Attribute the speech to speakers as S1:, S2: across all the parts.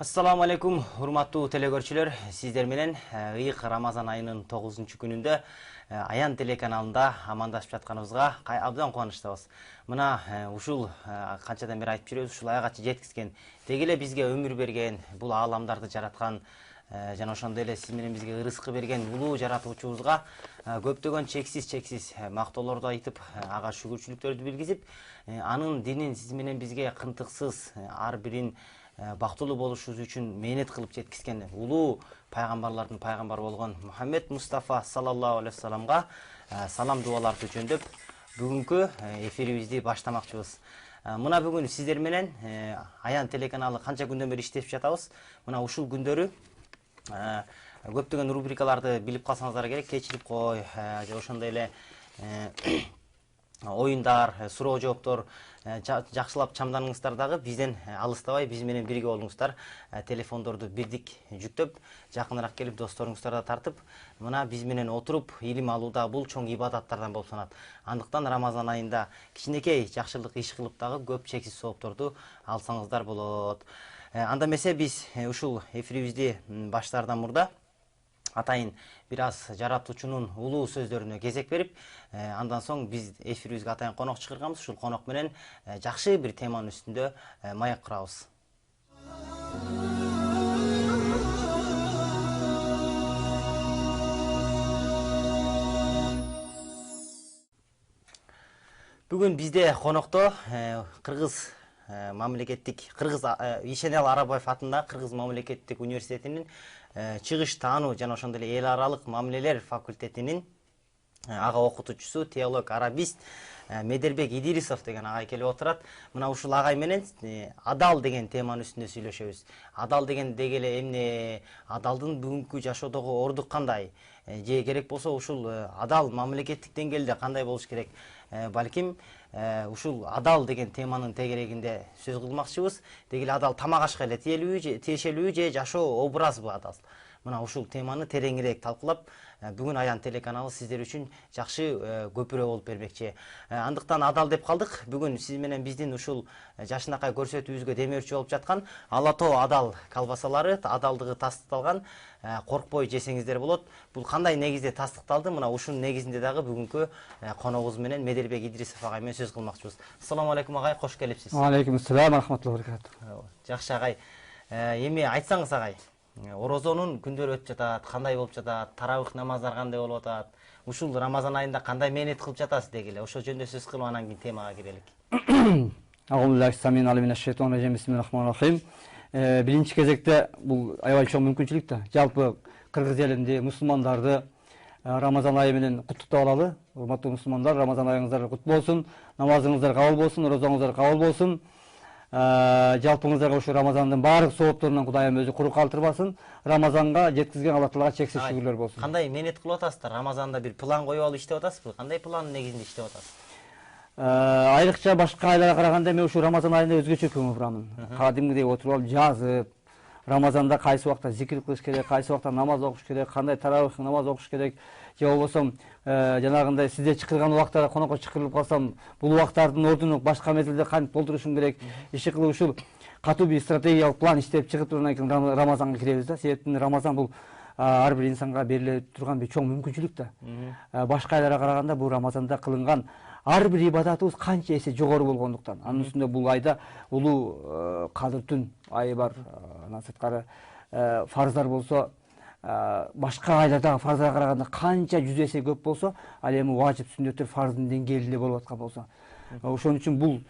S1: Ассаламу алейкум, урматтуу телекөрчүлөр. Сиздер менен ыйык Рамазан айынын 9-күнүндө Аян телеканалында амандашып жатканыбызга абдан кубанычтабыз. Мына ушул канчадан бери айтып жүрөбүз, ушул айга жеткизген, деги эле бизге өмүр берген, бул ааламдарды жараткан жана ошондой эле сиз менен бизге ырыскы берген улуу жаратуучубузга көптөгөн чексиз мактоолорду айтып, ага шүгүрчүлүктөрдү билгизип, анын динин сиз менен бизге кынтыксыз ар бирин бактылуу болушубуз үчүн мээнет кылып жеткизген улуу пайгамбарлардын пайгамбары болгон Мухаммед Мустафа саллаллаху алейхи вассаламга салам дуаларды жөндөп бүгүнкү эфирибизди баштамакчыбыз. Мына бүгүн сиздер менен Аян телеканалы канча күндөн бери иштеп жатабыз. Мына ушул күндөрү көптөгөн рубрикаларды билип калсаңыздар керек, кечирип кой, ошондой эле оюндар, суроо жооптор жакшылап чамданыңыздар дагы бизден алыстабай, биз менен бирге болуңуздар. Телефондорду бирдик жүктөп, жакыныраак келип досторуңуздарга тартып, мына биз менен отуруп илим алууда бул чоң ибадаттардан болуп саналат. Андыктан Рамазан айында кичинекей жакшылык иш кылып дагы көп чексиз соопторду алсаңыздар болот. Анда эмесе биз ушул эфирибизди баштаардан мурда атайын бир аз жаратуучунун улуу сөздөрүнө кезек берип, андан соң биз эфирибизге атайын конок чакырганбыз. Ушул конок менен жакшы бир теманын үстүндө маек курабыз. Бүгүн бизде конокто Кыргыз Ишенел Арабаев атындагы Кыргыз мамлекеттик университетинин чыгыш таануу жана ошондой эле эл аралык мамилелер факультетинин ага окутуучусу, теолог, арабист Медербек Идирисов деген агай келип отурат. Мына ушул агай менен адал деген теманын үстүндө сүйлөшөбүз. Адал деген деги эле эмне, адалдын бүгүнкү жашоодогу орду кандай, же керек болсо ушул адал мамлекеттик деңгээлде кандай болуш керек? Балким ушул адал деген теманын тегерегинде сөз кылмакчыбыз. Деги эле адал тамак ашка эле тиешелүү же жашоо образбы адал? Мына ушул теманы тереңирээк талкуулап, бүгүн Аян телеканалы сиздер үчүн жакшы көпүрө болуп бермекчи. Андыктан адал деп калдык. Бүгүн сиз менен биздин ушул жашынакай көрсөтүүбүзгө демөөрчү болуп жаткан Ала Тоо адал колбасалары, адалдыгы тастыкталган, коркпой жесеңиздер болот. Бул кандай негизде тастыкталды? Мына ушунун негизинде дагы бүгүнкү коногубуз менен Медербек Идирисов агай менен сөз кылмакчыбыз. Ассаламу алейкум агай, кош келипсиз.
S2: Алейкум ассалам, рахматуллахи ва баракатух.
S1: Жакшы агай. Эми айтсаңыз агай, орозонун күндөрү өтүп жатат, кандай болуп жатат, таравих намаздар кандай болуп атат? Ушул Рамазан айында кандай мээнет кылып жатасыз деги эле? Ошол жөнүндө сөз кылып, анан кийин темага кирелик.
S2: Аузубиллахи самин алимин шайтан режим бисмиллахир-рахманир-рахим. Биринчи кезекте бул аябай чоң мүмкүнчүлүк да. Жалпы кыргыз элинди, мусулмандарды Рамазан айы менен куттуктап алалы. Урматтуу мусулмандар, Рамазан айыңыздар куттуу болсун, намазыңыздар кабыл болсун, розоңуздар кабыл болсун. Жалпыңыздарга ушу Рамазандын баардык соопторунан Кудайым өзү куру калтырбасын. Рамазанга жеткизген Алла Таалага чексиз шүгүрлөр болсун.
S1: Кандай мээнет кылып атасыздар? Рамазанда бир план коюп алып иштеп атасызбы? Кандай пландын негизинде иштеп атасыз?
S2: Айрыкча башка айларга караганда мен ушу Рамазан айында өзгөчө көңүл бурамын. Кадимгидей отуруп алып жазып, Рамазанда кайсы убакта зикир кылыш керек, кайсы убакта намаз окуш керек, кандай таравих намаз окуш керек, же болбосо жанагындай сизде чакырган убактарда конокко чакырылып калсам, бул убактардын ордуну башка мезгилде кантип толтурушум керек, иши кылып ушул катуу бир стратегиялык план иштеп чыгып андан кийин Рамазанга киребиз да. Себептен Рамазан бул ар бир инсанга бериле турган бир чоң мүмкүнчүлүк да. Башка айларга караганда бул Рамазанда кылынган ар бир ибадатыбыз канча эсе жогору болгондуктан. Анын үстүндө бул айда улуу кадыр түн айы бар. Андан сырткары фарздар болсо башка айлардагы фарздарга караганда канча 100 эсе көп болсо, ал эми важип сүннөттөр фарздын деңгээлинде болуп аткан болсо, ошон үчүн бул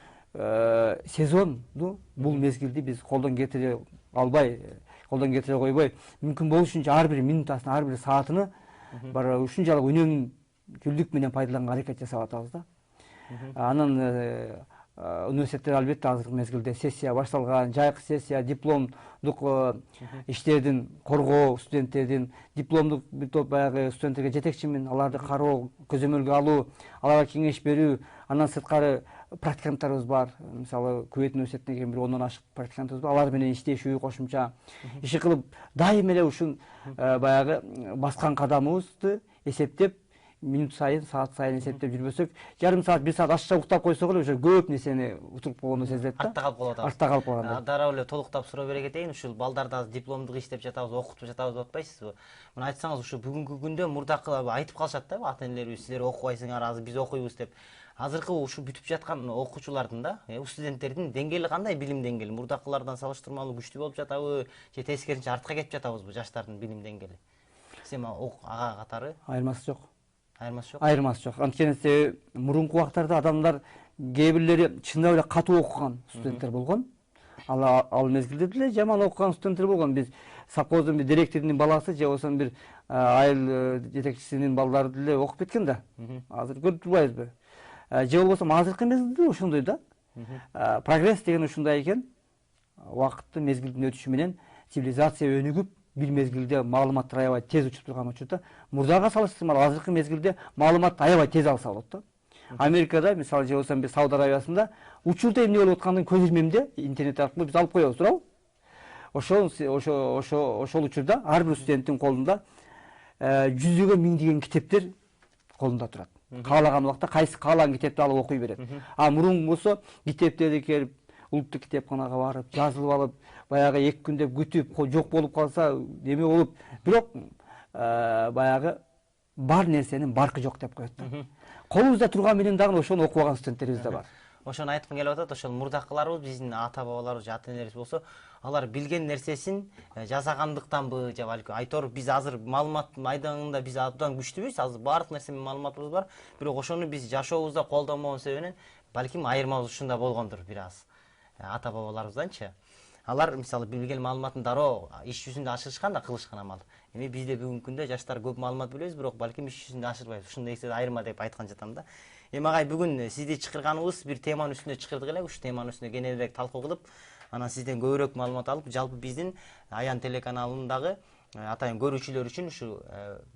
S2: сезонду, бул мезгилди биз колдон кетире албай, колдон кетире койбой, мүмкүн болушунча ар бир минутасын, ар бир саатыны бар ушунчалык үнөмдүүлүк менен пайдаланганга аракет жасап атабыз да. Анан университеттер албетте азыркы мезгилде сессия башталган, жайкы сессия, дипломдук иштердин коргоо, студенттердин дипломдук бир топ баягы студенттерге жетекчимин, аларды кароо, көзөмөлгө алуу, аларга кеңеш берүү. Андан сырткары практиканттарыбыз бар. Мисалы, Кувейт университетине келген бир 10 ашык практикантыбыз бар. Алар менен иштешүү, кошумча иши кылып, дайым эле ушун баягы баскан кадамыбызды эсептеп, минут сайын, саат сайын эсептеп жүрбөсөк, жарым саат, 1 саат ашча уктап койсок эле уже көп нерсени утуруп койгону сезилет да.
S1: Артта калып калып атабыз.
S2: Артта калып калгандай.
S1: Дароо эле толуктап суроо бере кетейин. Ушул балдарды азыр дипломдук иштеп жатабыз, окутуп жатабыз деп атпайсызбы? Мына айтсаңыз, ушу бүгүнкү күндө мурдакы айтып калышат да, ата-энелерибиз, силер окубайсыңар, азыр биз окуйбуз деп. Азыркы ушу бүтүп жаткан окуучулардын да, студенттердин деңгээли кандай, билим деңгээли? Мурдакылардан салыштырмалуу күчтүү болуп жатабы, же тескерисинче артка кетип жатабызбы жаштардын билим деңгээли? Сен ага катары?
S2: Айырмасы жок.
S1: Айырмасы жок.
S2: Айырмасы жок. Анткени мурунку убактарда адамдар кээ бирлери чындап эле катуу окуган студенттер болгон. Ал мезгилде деле жаман окуган студенттер болгон. Биз совхоздун бир директорунун баласы же болбосо бир айыл жетекчисинин балдары деле окуп кеткен да. Азыр көрүп турбайбызбы? Же болбосо азыркы мезгилде ошондой да. Прогресс деген ушундай экен. Убакыттын мезгилдин өтүшү менен цивилизация өнүгүп, бир мезгилде маалыматтар аябай тез учуп турган учурда, мурдага салыштырмалуу азыркы мезгилде маалыматты аябай тез алса болот да. Америкада, мисалы же болсо бир Сауд Арабиясында учурда эмне болуп аткандын көз ирмемде интернет аркылуу биз алып коебуз, туурабы? Ошол учурда ар бир студенттин колунда жүзүгө миңдеген китептер колунда турат. Каалаган убакта кайсы каалаган китепти алып окуй берет. Мурун болсо китептерди келип улуттук китепканага барып, жазылып алып, баягы 2 күндөп күтүп, жок болуп калса, неме болуп, бирок баягы бар нерсенин баркы жок деп коет да. Колубузда турган менен дагы ошону окубаган студенттерибиз да бар.
S1: Ошону айткым келип атат. Ошол мурдакыларыбыз, биздин ата-бабаларыбыз, ата-энелерибиз болсо, алар билген нерсесин жасагандыктанбы, же балким айтор биз азыр маалымат майданында биз абдан күчтүүбүз, азыр баардык нерсе менен маалыматыбыз бар. Бирок ошону биз жашообузда колдонбогон себебинен балким айырмабыз ушунда болгондур бир аз. Ата-бабаларыбызданчы. Алар мисалы билген маалыматын дароо иш жүзүндө ашырышкан да, кылышкан амал. Эми бизде бүгүнкү күндө жаштар көп маалымат билебиз, бирок балким иш жүзүндө ашырбайбыз. Ушундай айырма деп айткан жатам да. Эми агай бүгүн сизди чакырганыбыз бир теманын үстүнө чакырдык эле. Ушу теманын үстүнө кененирээк талкуу кылып, анан сизден көбүрөөк маалымат алып, жалпы биздин Аян телеканалындагы атайын көрүүчүлөр үчүн ушу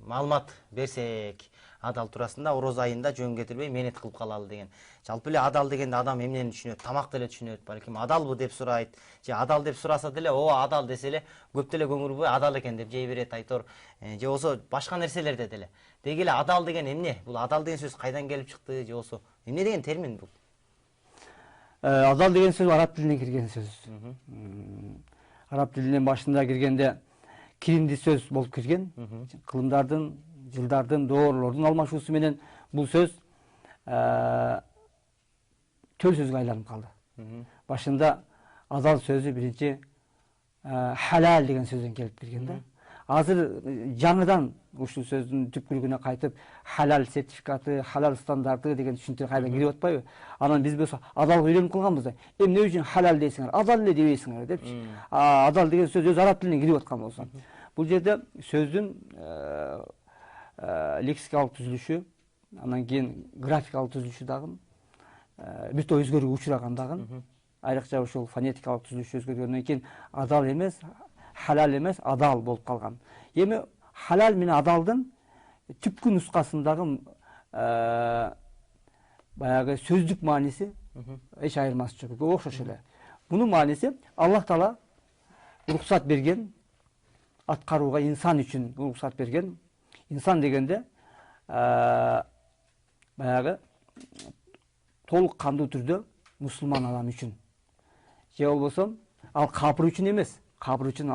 S1: маалымат берсек, адал туурасында ороз айында жөн кетирбей мээнет кылып калалы деген. Жалпы эле адал дегенде адам эмнени түшүнөт? Тамак деле түшүнөт, балким адалбы деп сурайт. Же адал деп сураса деле, адал десе эле көп деле көңүл бурбай адал экен деп жей берет, айтор. Же болсо башка нерселерде деле. Деги эле адал деген эмне? Бул адал деген сөз кайдан келип чыкты? Же болсо эмне деген термин бул?
S2: Адал деген сөз араб тилинен кирген сөз. Араб тилинен башында киргенде киримди сөз болуп кирген. Кылымдардын, жылдардын, доорлордун алмашуусу менен бул сөз төл сөзгө айланып калды. Башында адал сөзү биринчи халал деген сөздөн келип кирген да. Азыр жаңыдан ушул сөздүн түпкүлүгүнө кайтып халал сертификаты, халал стандарты деген түшүнүктөр кайдан кирип атпайбы? Анан биз болсо адалга үйрөнүп калганбыз да. Эмне үчүн халал дейсиңер? Адал эле дебейсиңер депчи. Адал деген сөз өз араб тилинен кирип аткан болсо. Бул жерде сөздүн лексикалык түзүлүшү, анан кийин графикалык түзүлүшү дагы бүт өзгөрүүгө учураган дагы. Айрыкча ушул фонетикалык түзүлүшү өзгөргөндөн кийин адал эмес, халал эмес, адал болуп калган. Эми халал менен адалдын түпкү нускасындагы баягы сөздүк мааниси эч айырмасы жок, окшош эле. Мунун мааниси Аллах Таала уруксат берген, аткарууга инсан үчүн уруксат берген. Инсан дегенде баягы толук кандуу түрдө мусулман адам үчүн. Же болбосо ал капыр үчүн эмес, капыр үчүн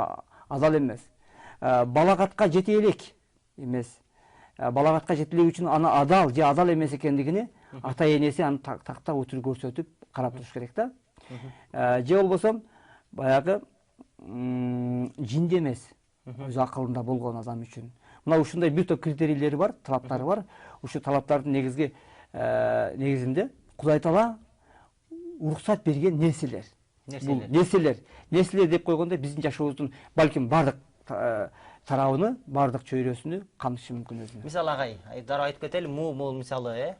S2: адал эмес. Балагатка жете элек эмес. Балагатка жете элек үчүн аны адал же адал эмес экендигини ата энеси аны такта утур көрсөтүп карап туруш керек да. Же болбосо баягы жинде эмес, өз акылында болгон адам үчүн. Мына ушундай бир топ критерийлери бар, талаптары бар. Ушу талаптардын негизинде Кудай Таала уруксат берген нерселер. Нерселер деп койгондо биздин жашообуздун балким бардык тарабыны, бардык чөйрөсүнө камтышы мүмкүн өзүнө.
S1: Мисалы агай, дароо айтып кетели, мул мисалы,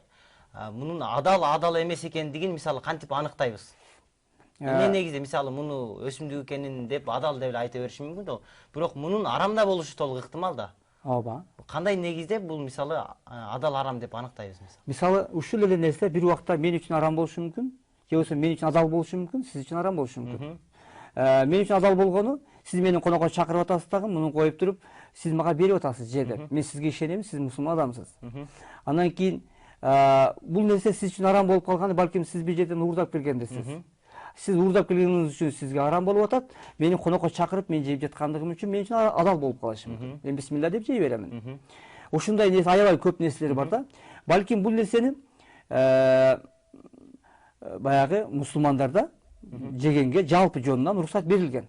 S1: мунун адал эмес экендигин мисалы кантип аныктайбыз? Эмне негизде мисалы муну өсүмдүк экенин деп адал деп айта бериши мүмкүн да. Бирок мунун арам да болушу толук ыктымал да.
S2: Ооба.
S1: Кандай негизде бул мисалы адал арам деп аныктайбыз мисалы?
S2: Мисалы ушул эле нерсе бир убакта мен үчүн арам болушу мүмкүн, же болбосо мен үчүн адал болушу мүмкүн, сиз үчүн арам болушу мүмкүн. Мен үчүн адал болгону Сиз мени конокко чакырып атасыз дагы, муну коюп туруп, сиз мага берип атасыз жерди. Мен сизге ишенем, сиз мусулман адамсыз. Андан кийин бул нерсе сиз үчүн арам болуп калган, балким сиз бир жерден уурдап келгендирсиз. Сиз уурдап келгениңиз үчүн сизге арам болуп атат. Мени конокко чакырып, мен жеп жаткандыгым үчүн мен үчүн адал болуп калышы мүмкүн. Мен бисмилла деп жей беремин. Ушундай нерсе аябай көп нерселер бар да. Балким бул нерсени баягы мусулмандарда жегенге жалпы жонунан уруксат берилген.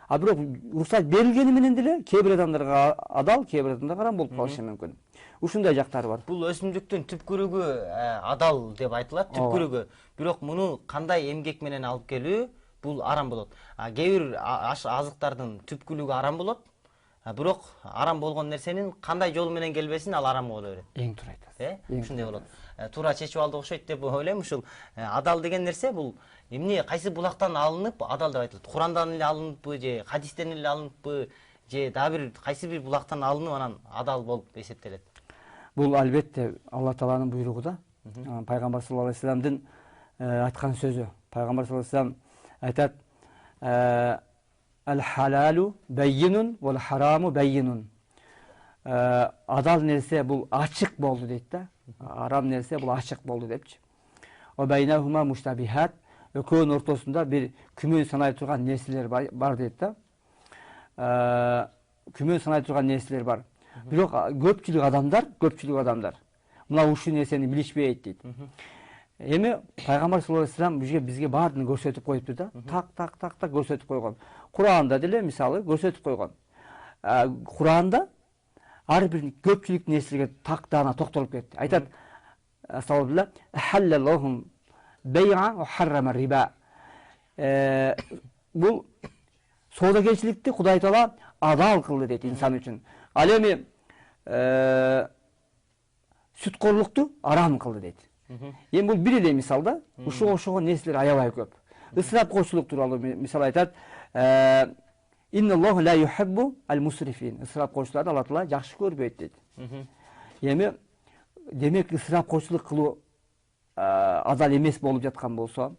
S2: А бирок уруксат берилгени менен деле кээ бир адамдарга адал, кээ бир адамдарга арам болуп калышы мүмкүн. Ушундай жактары бар.
S1: Бул өсүмдүктүн түпкүрүгү адал деп айтылат, түпкүрүгү. Бирок муну кандай эмгек менен алып келүү бул арам болот. Кээ бир азыктардын түпкүрүгү арам болот. Бирок арам болгон нерсенин кандай жол менен келбесин ал арам боло берет.
S2: Эң туура айтасыз.
S1: Ушундай болот. Туура чечип алды окшойт деп ойлойм. Ушул адал деген нерсе бул эмне, кайсы булактан алынып адал деп айтылат. Курандан эле алыныппы же хадистен эле алыныппы же дагы бир кайсы бир булактан алынып анан адал болуп эсептелет.
S2: Бул албетте Алла Тааланын буйругу да. Пайгамбар саллаллаху алейхи вассаламдын айткан сөзү. Пайгамбар саллаллаху алейхи вассалам айтат: "Ал-халалу баййинун вал хараму баййинун." Адал нерсе бул ачык болду дейт да. Арам нерсе бул ачык болду депчи. Ва байнахума муштабихат. Экөөнүн ортосунда бир күмөн санай турган нерселер бар дейт да. Күмөн санай турган нерселер бар. Бирок көпчүлүк адамдар мына ушул нерсени билишпейт дейт. Эми Пайгамбар саллаллаху алейхи вассалам бизге баарын көрсөтүп коюптур да. Так көрсөтүп койгон. Куранда деле мисалы көрсөтүп койгон. Куранда ар бир көпчүлүк нерселерге так даана токтолуп кетти. Айтат: "Саллаллаху халаллаху бай'a ва харрама риба." Бул соодагерчиликти Кудай Таала адал кылды дейт инсан үчүн. Ал эми сүткорлукту арам кылды дейт. Эми бул бир эле мисал да. Ушуга окшогон нерселер аябай көп. Ысырапкорчулук тууралуу мисал айтат: "Инналлаху ла юхиббу ал-мусрифин." Ысырапкорчуларды Алла Таала жакшы көрбөйт дейт. Эми демек ысырапкорчулук кылуу адал эмес болуп жаткан болсо,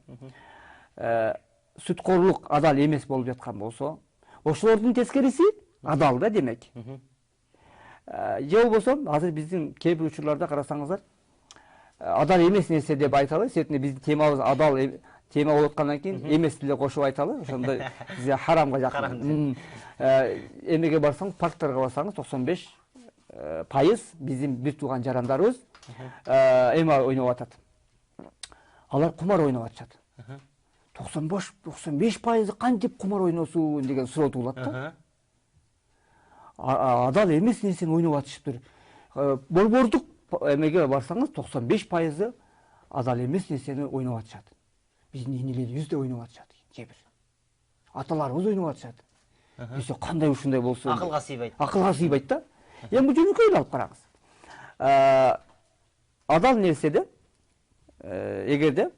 S2: сүткорлук адал эмес болуп жаткан болсо, ошолордун тескериси адал да демек. Же болбосо азыр биздин кээ бир учурларда карасаңыздар, адал эмес нерсе деп айталы, сетине биздин темабыз адал тема болуп аткандан кийин эмес деле кошуп айталы, ошондой бизге харамга жакын. Эмеге барсаң, парктарга барсаңыз 95% биздин бир тууган жарандарыбыз эме ойноп атат. Алар кумар ойноп атышат. 95% кантип кумар ойносун деген суроо туулат да. Адал эмес нерсени ойноп атышыптыр. Борбордук эмеге барсаңыз 95% адал эмес нерсени ойноп атышат. Биздин энелерибиз да ойноп атышат. Кээ бир аталарыбыз ойноп атышат. Десе кандай ушундай болсо
S1: Акылга сыйбайт.
S2: Акылга сыйбайт да. Эми бул жөнөкөй алып караңыз. Адал нерседе эгерде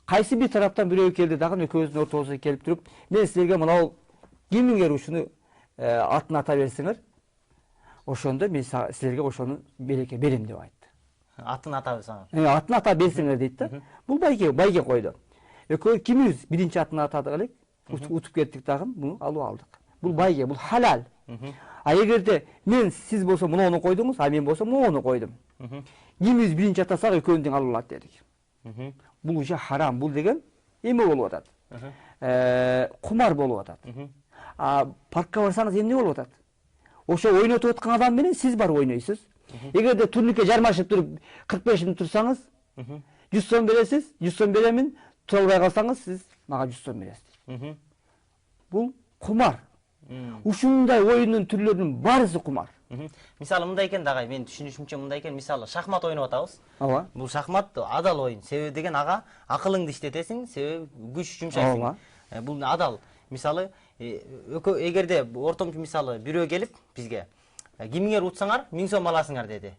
S2: кайсы бир тараптан бирөө келди дагы экөөбүздүн ортобузга келип туруп, мен силерге мынау кимиңер ушуну атын ата берсеңер, ошондо мен силерге ошону береке берем деп айтты.
S1: Атын ата берсеңер.
S2: Атын ата берсеңер дейт да. Бул байге койду. Экөө кимибиз биринчи атын атадык элек, утуп кеттик дагы, муну алып алдык. Бул байге, бул халал. А эгерде мен сиз болсо муну койдуңуз, а мен болсо муну койдум. Кимибиз биринчи атасак экөөнүн тең алып алат дедик. Бул уже харам, бул деген эме болуп атат. Кумар болуп атат. Паркка барсаңыз эмне болуп атат? Ошо ойнотуп аткан адам менен сиз барып ойнойсуз. Эгерде турникке жармашып туруп 45 мүнөт турсаңыз, 100 сом бересиз, 100 сом беремин, тура албай калсаңыз, сиз мага 100 сом бересиз. Бул кумар. Ушундай оюндун түрлөрүнүн баарысы кумар.
S1: Мисалы мындай экен дагы, мен түшүнүшүмчө мындай экен, мисалы шахмат ойноп атабыз.
S2: Ооба.
S1: Бул шахмат адал оюн. Себеби деген ага акылыңды иштетесиң, себеби күч жумшайсың. Бул адал. Мисалы эгерде ортомчу мисалы бирөө келип бизге кимиңер утсаңар 1000 сом аласыңар деди.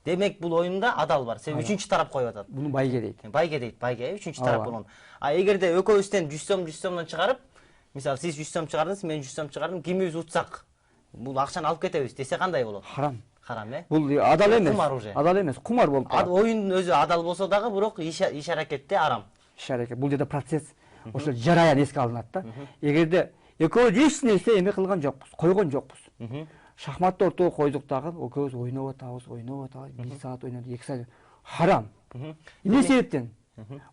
S1: Демек бул оюнда адал бар. Себеби үчүнчү тарап коюп атат.
S2: Буну байге дейт.
S1: Байге, үчүнчү тарап болгон. А эгерде экөөбүздөн 100 сомдон чыгарып, мисалы сиз 100 сом чыгардыңыз, мен 100 сом чыгардым, кимибиз утсак, бул акчаны алып кетебиз десе кандай болот?
S2: Харам.
S1: Харам,
S2: Бул адал эмес.
S1: Кумар уже.
S2: Адал эмес, кумар болуп калат.
S1: Оюндун өзү адал болсо дагы, бирок иш-аракетте арам.
S2: Иш-аракет. Бул жерде процесс, ошол жараян эске алынат да. Эгерде экөөбүз эч нерсе эме кылган жокпуз, койгон жокпуз. Шахматты ортого койдук дагы, экөөбүз ойноп атабыз, 1 саат ойнодук, 2 саат. Харам. Эмне себептен?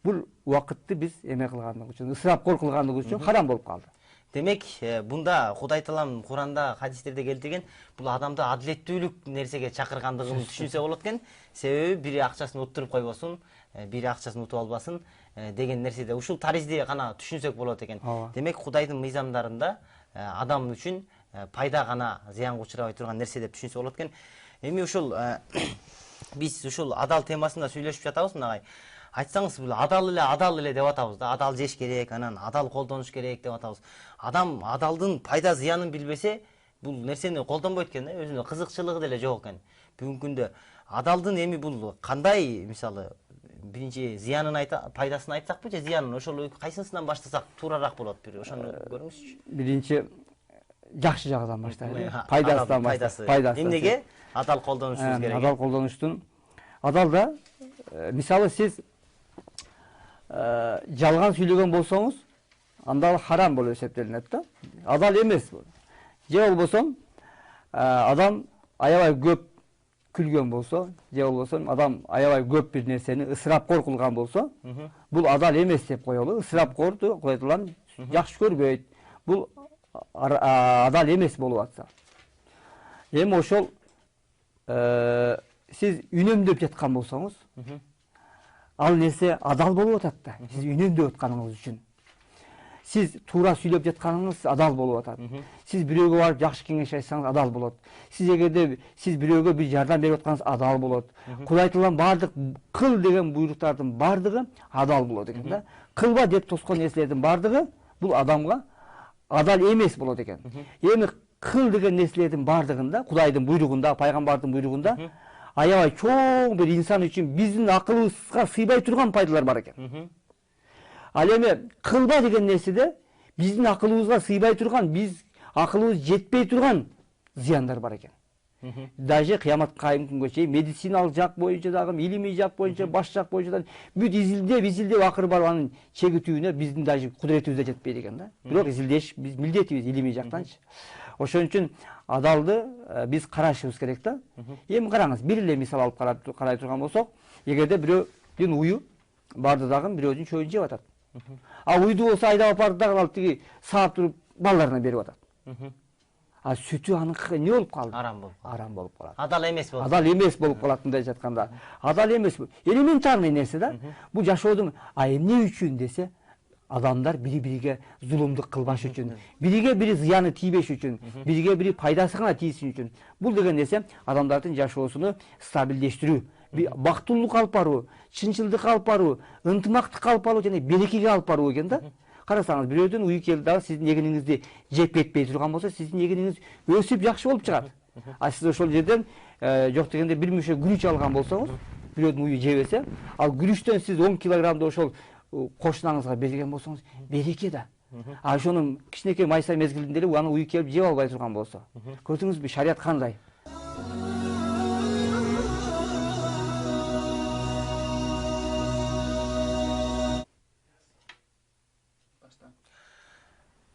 S2: Бул убакытты биз эме кылгандык үчүн, ысырапкор кылгандык үчүн харам болуп калды.
S1: Демек, бунда Кудай Таалам Куранда, хадистерде келтирген, бул адамды адилеттүүлүк нерсеге чакыргандыгын түшүнсө болот экен. Себеби бири акчасын уттуруп койбосун, бири акчасын утуп албасын деген нерседе ушул таризди гана түшүнсөк болот экен. Демек, Кудайдын мыйзамдарында адам үчүн пайда гана зыянга учурабай турган нерсе деп түшүнсө болот экен. Эми ушул биз ушул адал темасында сүйлөшүп жатабыз, мынагай. Айтсаңыз, бул адал эле деп атабыз да, адал жеш керек, анан адал колдонуш керек деп атабыз. Адам адалдын пайда зыянын билбесе, бул нерсени колдонбойт экен да, өзүнө кызыкчылыгы деле жок экен. Бүгүнкү күндө адалдын эми бул кандай, мисалы, биринчи зыянын пайдасын айтсакпы же зыянын, ошол кайсысынан баштасак тууралаак болот, бир ошону көрүңүзчү.
S2: Биринчи жакшы жагынан баштайлы. Пайдасынан баштайбыз.
S1: Эмнеге адал колдонушубуз керек?
S2: Адал колдонуштун адалда мисалы сиз жалган сүйлөгөн болсоңуз, анда ал харам болуп эсептелинет да. Адал эмес бул. Же болбосо адам аябай көп күлгөн болсо, же болбосо адам аябай көп бир нерсени ысырапкор кылган болсо, бул адал эмес деп коелу. Ысырапкорду Кудай Таалам жакшы көрбөйт. Бул адал эмес болуп атса. Эми ошол сиз үнөмдөп жаткан болсоңуз, ал нерсе адал болуп атат да. Сиз үнөмдөп атканыңыз үчүн. Сиз туура сүйлөп жатканыңыз адал болуп атат. Сиз бирөөгө барып жакшы кеңеш айтсаңыз адал болот. Сиз эгерде сиз бирөөгө бир жардам берип атканыңыз адал болот. Кудай Таалам бардык кыл деген буйруктардын бардыгы адал болот экен да. Кылба деп тоскон нерселердин бардыгы бул адамга адал эмес болот экен. Эми кыл деген нерселердин бардыгында, Кудайдын буйругунда, пайгамбардын буйругунда аябай чоң бир инсан үчүн биздин акылыбызга сыйбай турган пайдалар бар экен. Ал эми кылба деген нерседе биздин акылыбызга сыйбай турган, биз акылыбыз жетпей турган зыяндар бар экен. Даже кыяматка кайым күнгө чейин медициналык жак боюнча дагы, илимий жак боюнча, баш жак боюнча да бүт изилдеп акыры барып анын чегитүүнө биздин даже кудуретибиз да жетпейт экен да. Бирок изилдеш биз милдетибиз илимий жактанчы. Ошон үчүн адалды биз карашыбыз керек да. Эми караңыз, бир эле мисал алып карай турган болсок, эгерде бирөөдүн уyu барды дагы бирөөдүн чөйүн жеп атат. А уйду болсо айдап апарды дагы алып тиги саап туруп балдарына берип атат. А сүтү аныкы эмне болуп калды? Арам болуп калат.
S1: Адал эмес болуп.
S2: Адал эмес болуп калат мындай айтканда. Адал эмес. Элементарный нерсе да. Бул жашоодун эмне үчүн десе, адамдар бири-бириге зулумдук кылбаш үчүн, бириге-бири зыяны тийбеш үчүн, бириге-бири пайдасы гана тийсин үчүн. Бул деген нерсе адамдардын жашоосуну стабилдештирүү, бактылуулук алып баруу, чынчылдык алып баруу, ынтымактык алып баруу жана берекеге алып баруу экен да. Карасаңыз, бирөөдүн уyu келди дагы сиздин эгениңизди жеп кетпей турган болсо, сиздин эгениңиз өсүп жакшы болуп чыгат. А сиз ошол жерден жок дегенде бир мүшө күрүч алган болсоңуз, бирөөдүн уyu жебесе, ал күрүчтөн сиз 10 килограммды ошол кошунаңызга берген болсоңуз, береке да. А ошонун кичинекей майса мезгилинде эле аны уyu келип жеп албай турган болсо, көрдүңүзбү шарият кандай?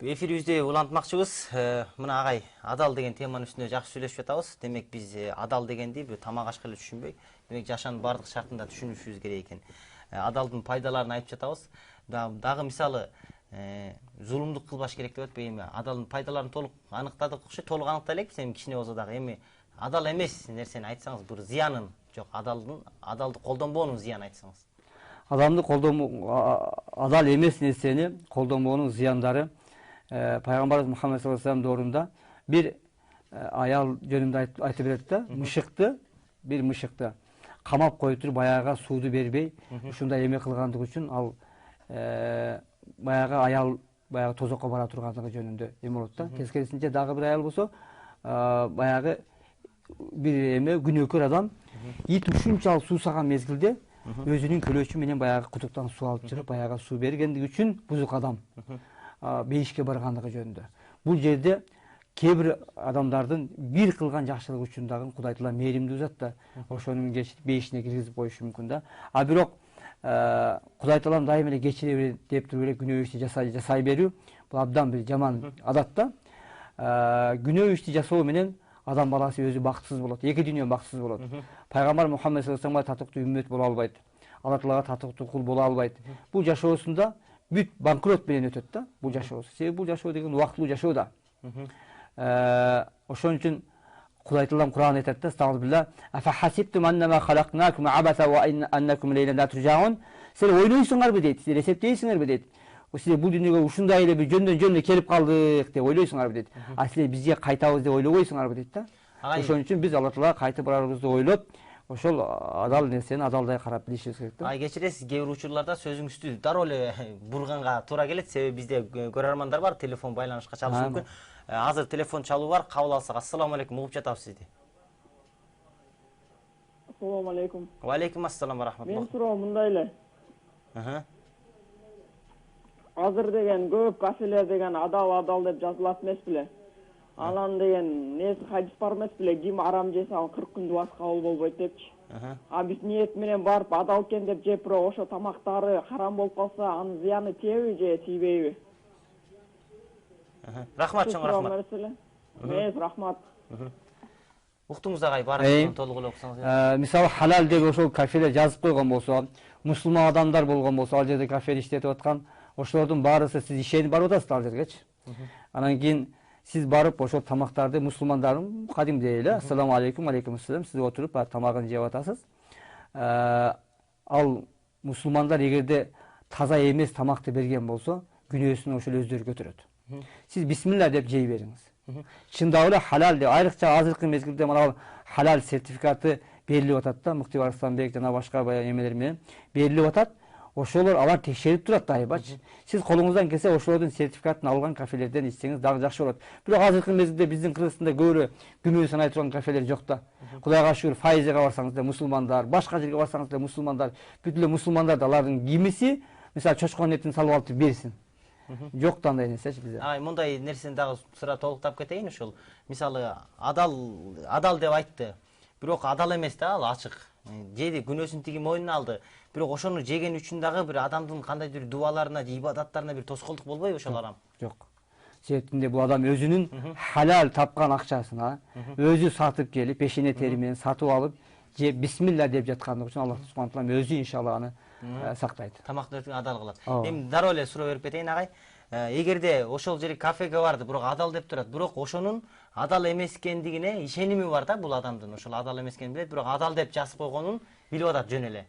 S1: Эфирибизди улантмакчыбыз. Мына агай, адал деген теманын үстүнө жакшы сүйлөшүп жатабыз. Демек биз адал дегенди бир тамак ашка эле түшүнбөй, демек жашаанын бардык шартында түшүнүшүбүз керек экен. Адалдын пайдаларын айтып жатабыз. Дагы мисалы зулумдук кылбаш керек деп атпайбы? Эми адалдын пайдаларын толук аныктадык окшойт, толук аныктай элекпиз. Эми кичине болсо дагы эми адал эмес нерсени айтсаңыз, бир зыянын, жок, адалды колдонбоонун зыянын айтсаңыз.
S2: Адал эмес нерсени колдонбоонун зыяндары Пайгамбарыбыз Мухаммед саллаллаху алейхи вассалам доорунда бир аял жөнүндө айтып берет да, бир мышыкты камап коюп туруп баягыга сууду бербей, ушундай эме кылгандык үчүн ал баягы аял баягы тозокко бара тургандыгы жөнүндө эме болот да. Тескерисинче дагы бир аял болсо, баягы бир эме күнөөкөр адам ит ушунчалык суусаган мезгилде өзүнүн көлөчү менен баягы кудуктан суу алып чыгып, баягы суу бергендиги үчүн бузук адам бейишке баргандыгы жөнүндө. Бул жерде кээ бир адамдардын бир кылган жакшылык үчүн дагы Кудай Таала мээримдүү зат да, ошонун кечирип бейишине киргизип коюшу мүмкүн да. А бирок Кудай Таалам дайым эле кечире бер деп туруп эле күнөө ишти жасай берүү бул абдан бир жаман адат да. Күнөө ишти жасоо менен адам баласы өзү бактысыз болот, эки дүйнө бактысыз болот. Пайгамбар Мухаммед саллаллаху алейхи вассаламга татыктуу үммөт боло албайт, Алла Таалага татыктуу кул боло албайт. Бул жашоосунда бүт банкрот менен өтөт да бул жашоосу. Себеби бул жашоо деген убактылуу жашоо да. Ошон үчүн Кудай Таалам Кур'ан айтат да, "Estağfirullah. Afahasibtum annama khalaqnakum abasa wa annakum ilayna la turja'un." Силер ойлойсуңарбы дейт, силер эсептейсиңерби дейт. Силер бул дүйнөгө ушундай эле бир жөндөн келип калдык деп ойлойсуңарбы дейт. А силер бизге кайтабыз деп ойлобойсуңарбы дейт да. Ошон үчүн биз Алла Таалага кайтып барарыбызды ойлоп, ошол адал нерсени адалдай карап билишибиз керек да.
S1: Кечиресиз, кээ бир учурларда сөзүңүздү дароо эле бурганга туура келет. Себеби бизде көрөрмандар бар, телефон байланышка чалышы мүмкүн. Азыр телефон чалуу бар, кабыл алсак. Ассаламу алейкум, угуп жатабыз сизди.
S3: Assalamu alaikum.
S1: Wa alaikum assalam wa rahmatullah.
S3: Men суроом мындай эле. Азыр деген көп кафелер деген адал деп жазылат эмес беле? Анан деген несі хадис бар эмес беле? Ким арам жесе ал 40 күндү бас кабыл болбойт депчи. А биз ниет менен барып адал экен деп жеп, бирок ошо тамактары харам болуп калса, анын зыяны тиеби же тийбейби?
S1: Рахмат, чоң рахмат.
S3: Мен рахмат.
S1: Уктуңуз агай, баарын толук эле окусаңыз.
S2: Мисалы халал деп ошол кафелер жазып койгон болсо, мусулман адамдар болгон болсо, ал жерде кафе иштетип аткан, ошолордун баарысы сиз ишенип барып атасыздар ал жергечи. Анан кийин сиз барып ошол тамактарды мусулмандардын кадимдей эле "Ассаламу алейкум, алейкум ассалам" сиз отуруп тамагын жеп атасыз. Ал мусулмандар эгерде таза эмес тамакты берген болсо, күнөөсүн ошол өздөрү көтөрөт. Сиз бисмилла деп жей бериңиз. Чындап эле халал деп, айрыкча азыркы мезгилде мына халал сертификаты берилип атат да, Муктибар Арсланбек жана башка эмелер менен берилип атат. Ошолор алар текшерип турат дайыбачы. Сиз колуңуздан келсе ошолордун сертификатын алган кафелерден ичсеңиз дагы жакшы болот. Бирок азыркы мезгилде биздин Кыргызстанда көбүрө күмөн санай турган кафелер жок да. Кудайга шүгүр, Файзага барсаңыз да мусулмандар, башка жерге барсаңыз да мусулмандар, бүт эле мусулмандар да алардын кимиси, мисалы чочконун этин салып алып берсин. Жок да андай нерсечи бизде.
S1: Мындай нерсени дагы сыра толуктап кетейин ушул. Мисалы адал деп айтты. Бирок адал эмес да, ал ачык. Жеди, күнөөсүн тиги мойнуна алды. Бирок ошону жеген үчүн дагы бир адамдын кандайдыр дубаларына, ибадаттарына бир тоскоолдук болбойбу ошол арам?
S2: Жок. Себептинде бул адам өзүнүн халал тапкан акчасына өзү сатып келип, пешене тери менен сатып алып, же бисмилла деп жаткандыгы үчүн Аллах субхана таала өзү иншалла аны сактайт.
S1: Тамактын адал кылат. Эми дароо эле суроо берип кетейин агай. Эгерде ошол жерге кафеге барды, бирок адал деп турат, бирок ошонун адал эмес экендигине ишеними бар да, бул адамдын ошол адал эмес экенин билет, бирок адал деп жазып койгонун билип атат жөн эле.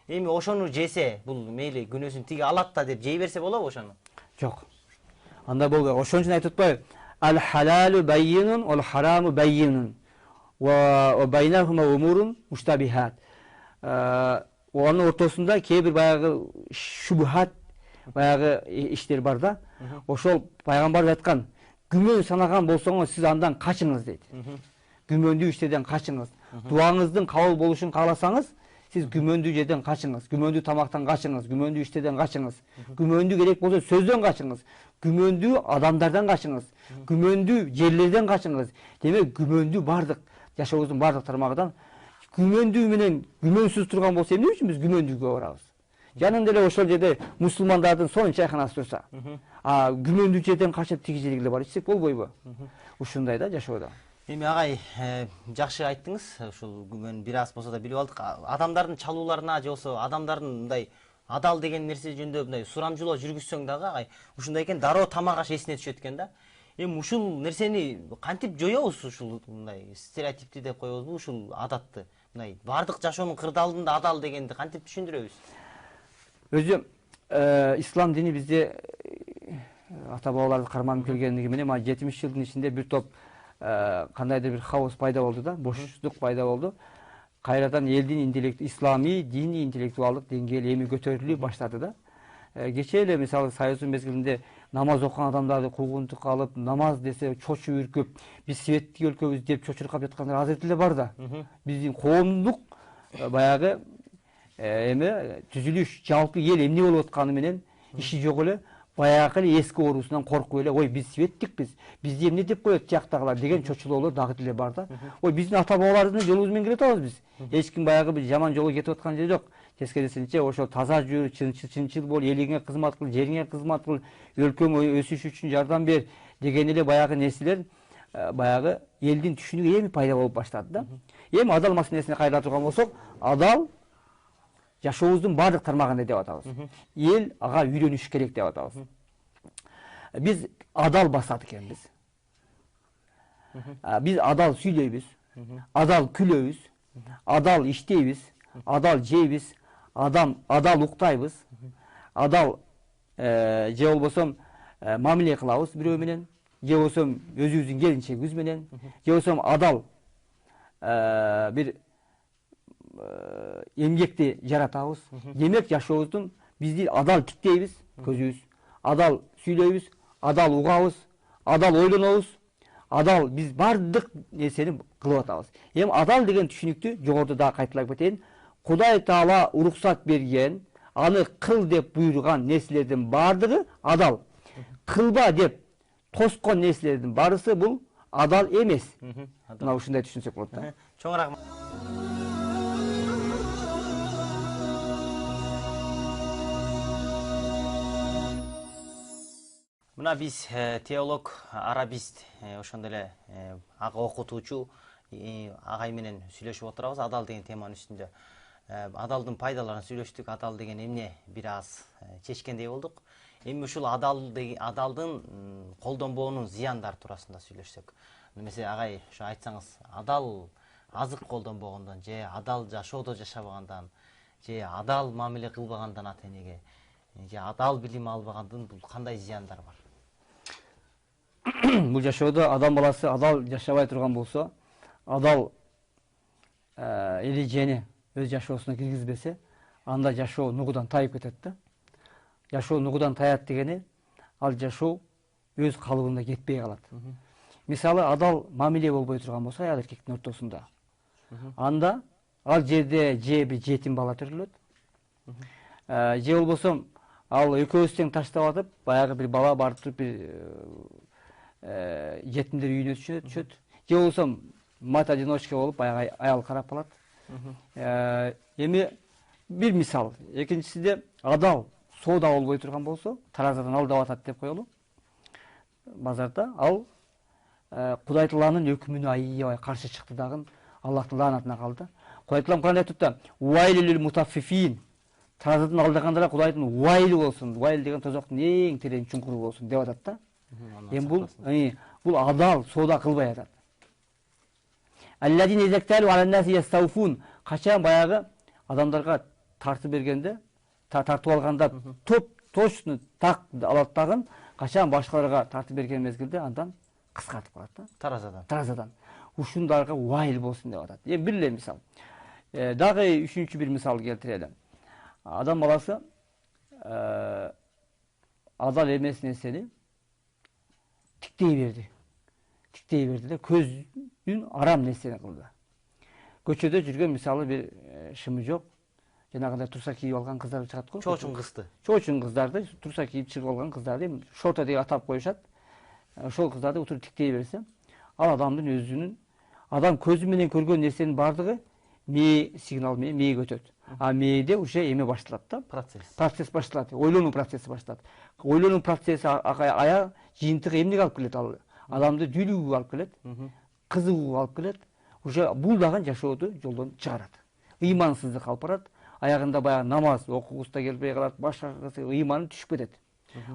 S1: Эми ошону жесе, бул мейли күнөөсүн тиги алат да деп жей берсе болобу ошону?
S2: Жок. Анда болбойт. Ошон үчүн айтып атпайбы? Ал халалу баййинун, ал хараму баййинун. Ва байнахума умурун муштабихат. Онун ортосунда кээ бир баягы шубхат баягы иштер бар да. Ошол пайгамбар айткан, күмөн санаган болсоңуз сиз андан качыңыз дейт. Күмөндүү иштерден качыңыз. Дуаңыздын кабыл болушун кааласаңыз, сиз күмөндүү жерден качыңыз, күмөндүү тамактан качыңыз, күмөндүү иштерден качыңыз. Күмөндүү керек болсо сөздөн качыңыз. Күмөндүү адамдардан качыңыз. Күмөндүү жерлерден качыңыз. Демек күмөндүү бардык жашообуздун бардык тармагынан күмөндүү менен күмөнсүз турган болсо эмне үчүн биз күмөндүүгө барабыз? Жанында эле ошол жерде мусулмандардын сонун чайханасы турса, күмөндүү жерден качып тиги жерге эле барып ичсек болбойбу? Ушундай да жашоодо.
S1: Эми агай, жакшы айттыңыз. Ушул күмөн бир аз болсо да билип алдык. Адамдардын чалууларына же болсо адамдардын мындай адал деген нерсе жөнүндө мындай сурамжылоо жүргүзсөң дагы агай, ушундай экен, дароо тамак аш эсине түшөт экен да. Эми ушул нерсени кантип жоёбуз, ушул мындай стереотипти деп коебузбу, ушул адатты? Мындай бардык жашоонун кырдаалында адал дегенди кантип түшүндүрөбүз?
S2: Өзү ислам дини бизде ата бабаларды карманып келгендиги менен 70 жылдын ичинде бир топ кандайдыр бир хаос пайда болду да, боштук пайда болду. Кайрадан элдин ислами, диний интеллектуалдык деңгээли эми көтөрүлүп баштады да. Кечээ эле мисалы Союздун мезгилинде намаз окуган адамдарды куугунтукка алып, намаз десе чочуп үркүп, биз светтик өлкөбүз деп чочуркап жаткандар азыр деле бар да. Биздин коомдук баягы эме түзүлүш, жалпы эл эмне болуп атканы менен иши жок эле, баягы эле эски оорусунан коркуп эле, ой биз светтикпиз, бизди эмне деп коет жактагылар деген чочулоолор дагы деле бар да. Ой биздин ата бабалардын жолубуз менен келе атабыз биз. Эч ким баягы бир жаман жолго кетип аткан жери жок. тескерисинче ошол таза жүр, чынчыл бол, элиңе кызмат кыл, жериңе кызмат кыл, өлкөң өсүш үчүн жардам бер деген эле баягы нерселер баягы элдин түшүнүгү эми пайда болуп баштады да. Эми адал маселесине кайра турган болсок, адал жашообуздун баардык тармагында деп атабыз. Эл ага үйрөнүш керек деп атабыз. Биз адал басат экенбиз. Биз адал сүйлөйбүз, адал күлөбүз, адал иштейбиз, адал жейбиз, адал уктайбыз, адал же болбосо мамиле кылабыз бирөө менен, же болбосо өзүбүздүн келинчегибиз менен, же болбосо адал бир эмгекти жаратабыз. Демек жашообуздун бизди адал тиктейбиз, көзүбүз, адал сүйлөйбүз, адал угабыз, адал ойлонобуз, адал биз бардык нерсени кылып атабыз. Эми адал деген түшүнүктү жогоруда дагы кайталап кетейин. Кудай Таала уруксат берген, аны кыл деп буйруган нерселердин бардыгы адал. Кылба деп тоскон нерселердин барысы бул адал эмес. Мына ушундай түшүнсөк болот да.
S1: Чоң рахмат. Мына биз теолог, арабист, ошондой эле ага окутуучу агай менен сүйлөшүп отурабыз адал деген теманын үстүндө. Адалдын пайдаларын сүйлөштүк, адал деген эмне бир аз чечкендей болдук. Эми ушул адалдын колдонбоонун зыяндары туурасында сүйлөшсөк. Немесе агай ошо айтсаңыз, адал азык колдонбогондон же адал жашоодо жашабагандан же адал мамиле кылбагандан ата энеге же адал билим албагандын бул кандай зыяндары бар?
S2: Бул жашоодо адам баласы адал жашабай турган болсо, адал эрежени өз жашоосуна киргизбесе, анда жашоо нугудан тайып кетет да. Жашоо нугудан таят дегени ал жашоо өз калыбында кетпей калат. Мисалы, адал мамиле болбой турган болсо аял эркектин ортосунда, анда ал жерде же бир жетим бала төрөлөт, же болбосо ал экөөбүз тең таштап атып, баягы бир бала барып туруп бир жетимдер үйүнө түшөт, же болбосо мать одиночка болуп баягы аял карап калат. Эми бир мисал, экинчисиде адал соода болбой турган болсо, таразадан алдап атат деп коелу. Базарда ал Кудай Тааланын өкүмүнө аябай каршы чыкты дагы, Аллахтын лаанатына калды. Кудай Таалам кандай айтып атты? Уайлил мутаффифин. Таразадан алдагандарға Кудайдын уайлы болсун. Уайл деген тозоктун эң терең чуңкуру болсун деп атат да. Эми бул адал соода кылбай атат. Алладин изакталу аланнаси ястауфун. Качан баягы адамдарга тартып бергенде, тартып алганда точно так алат дагы, качан башкаларга тартып берген мезгилде андан кыскартып калат да. Таразадан. Ушундарға уайыл болсын деп атат. Эми бир эле мисал. Дагы үчүнчү бир мисал келтирели. Адам баласы адал эмес нерсени тиктей берди. Тиктей берди да көздүн арам нерсени кылды. Көчөдө жүргөн мисалы бир шымы жок, жанагындай турса кийип алган кыздар чыгат го.
S1: Чоочун кызды.
S2: Чоочун кыздарды, турса кийип чыгып алган кыздарды шорта деп атап коюшат. Ошол кыздарды отуруп тиктей берсе, ал адамдын өзүнүн адам көзү менен көргөн нерсенин бардыгы мээ сигнал менен мээге өтөт. А мээде уже эме башталат да. Процесс башталат. Ойлонуу процесси башталат. Ойлонуу процесси ая жыйынтыгы эмнеге алып келет? Ал адамды дүйлүүгө алып келет, кызыгууга алып келет. Уже бул дагы жашоодо жолдон чыгарат. Ыймансыздык алып барат. Аягында баягы намаз окугусу да келбей калат, башкасы ыйманы түшүп кетет.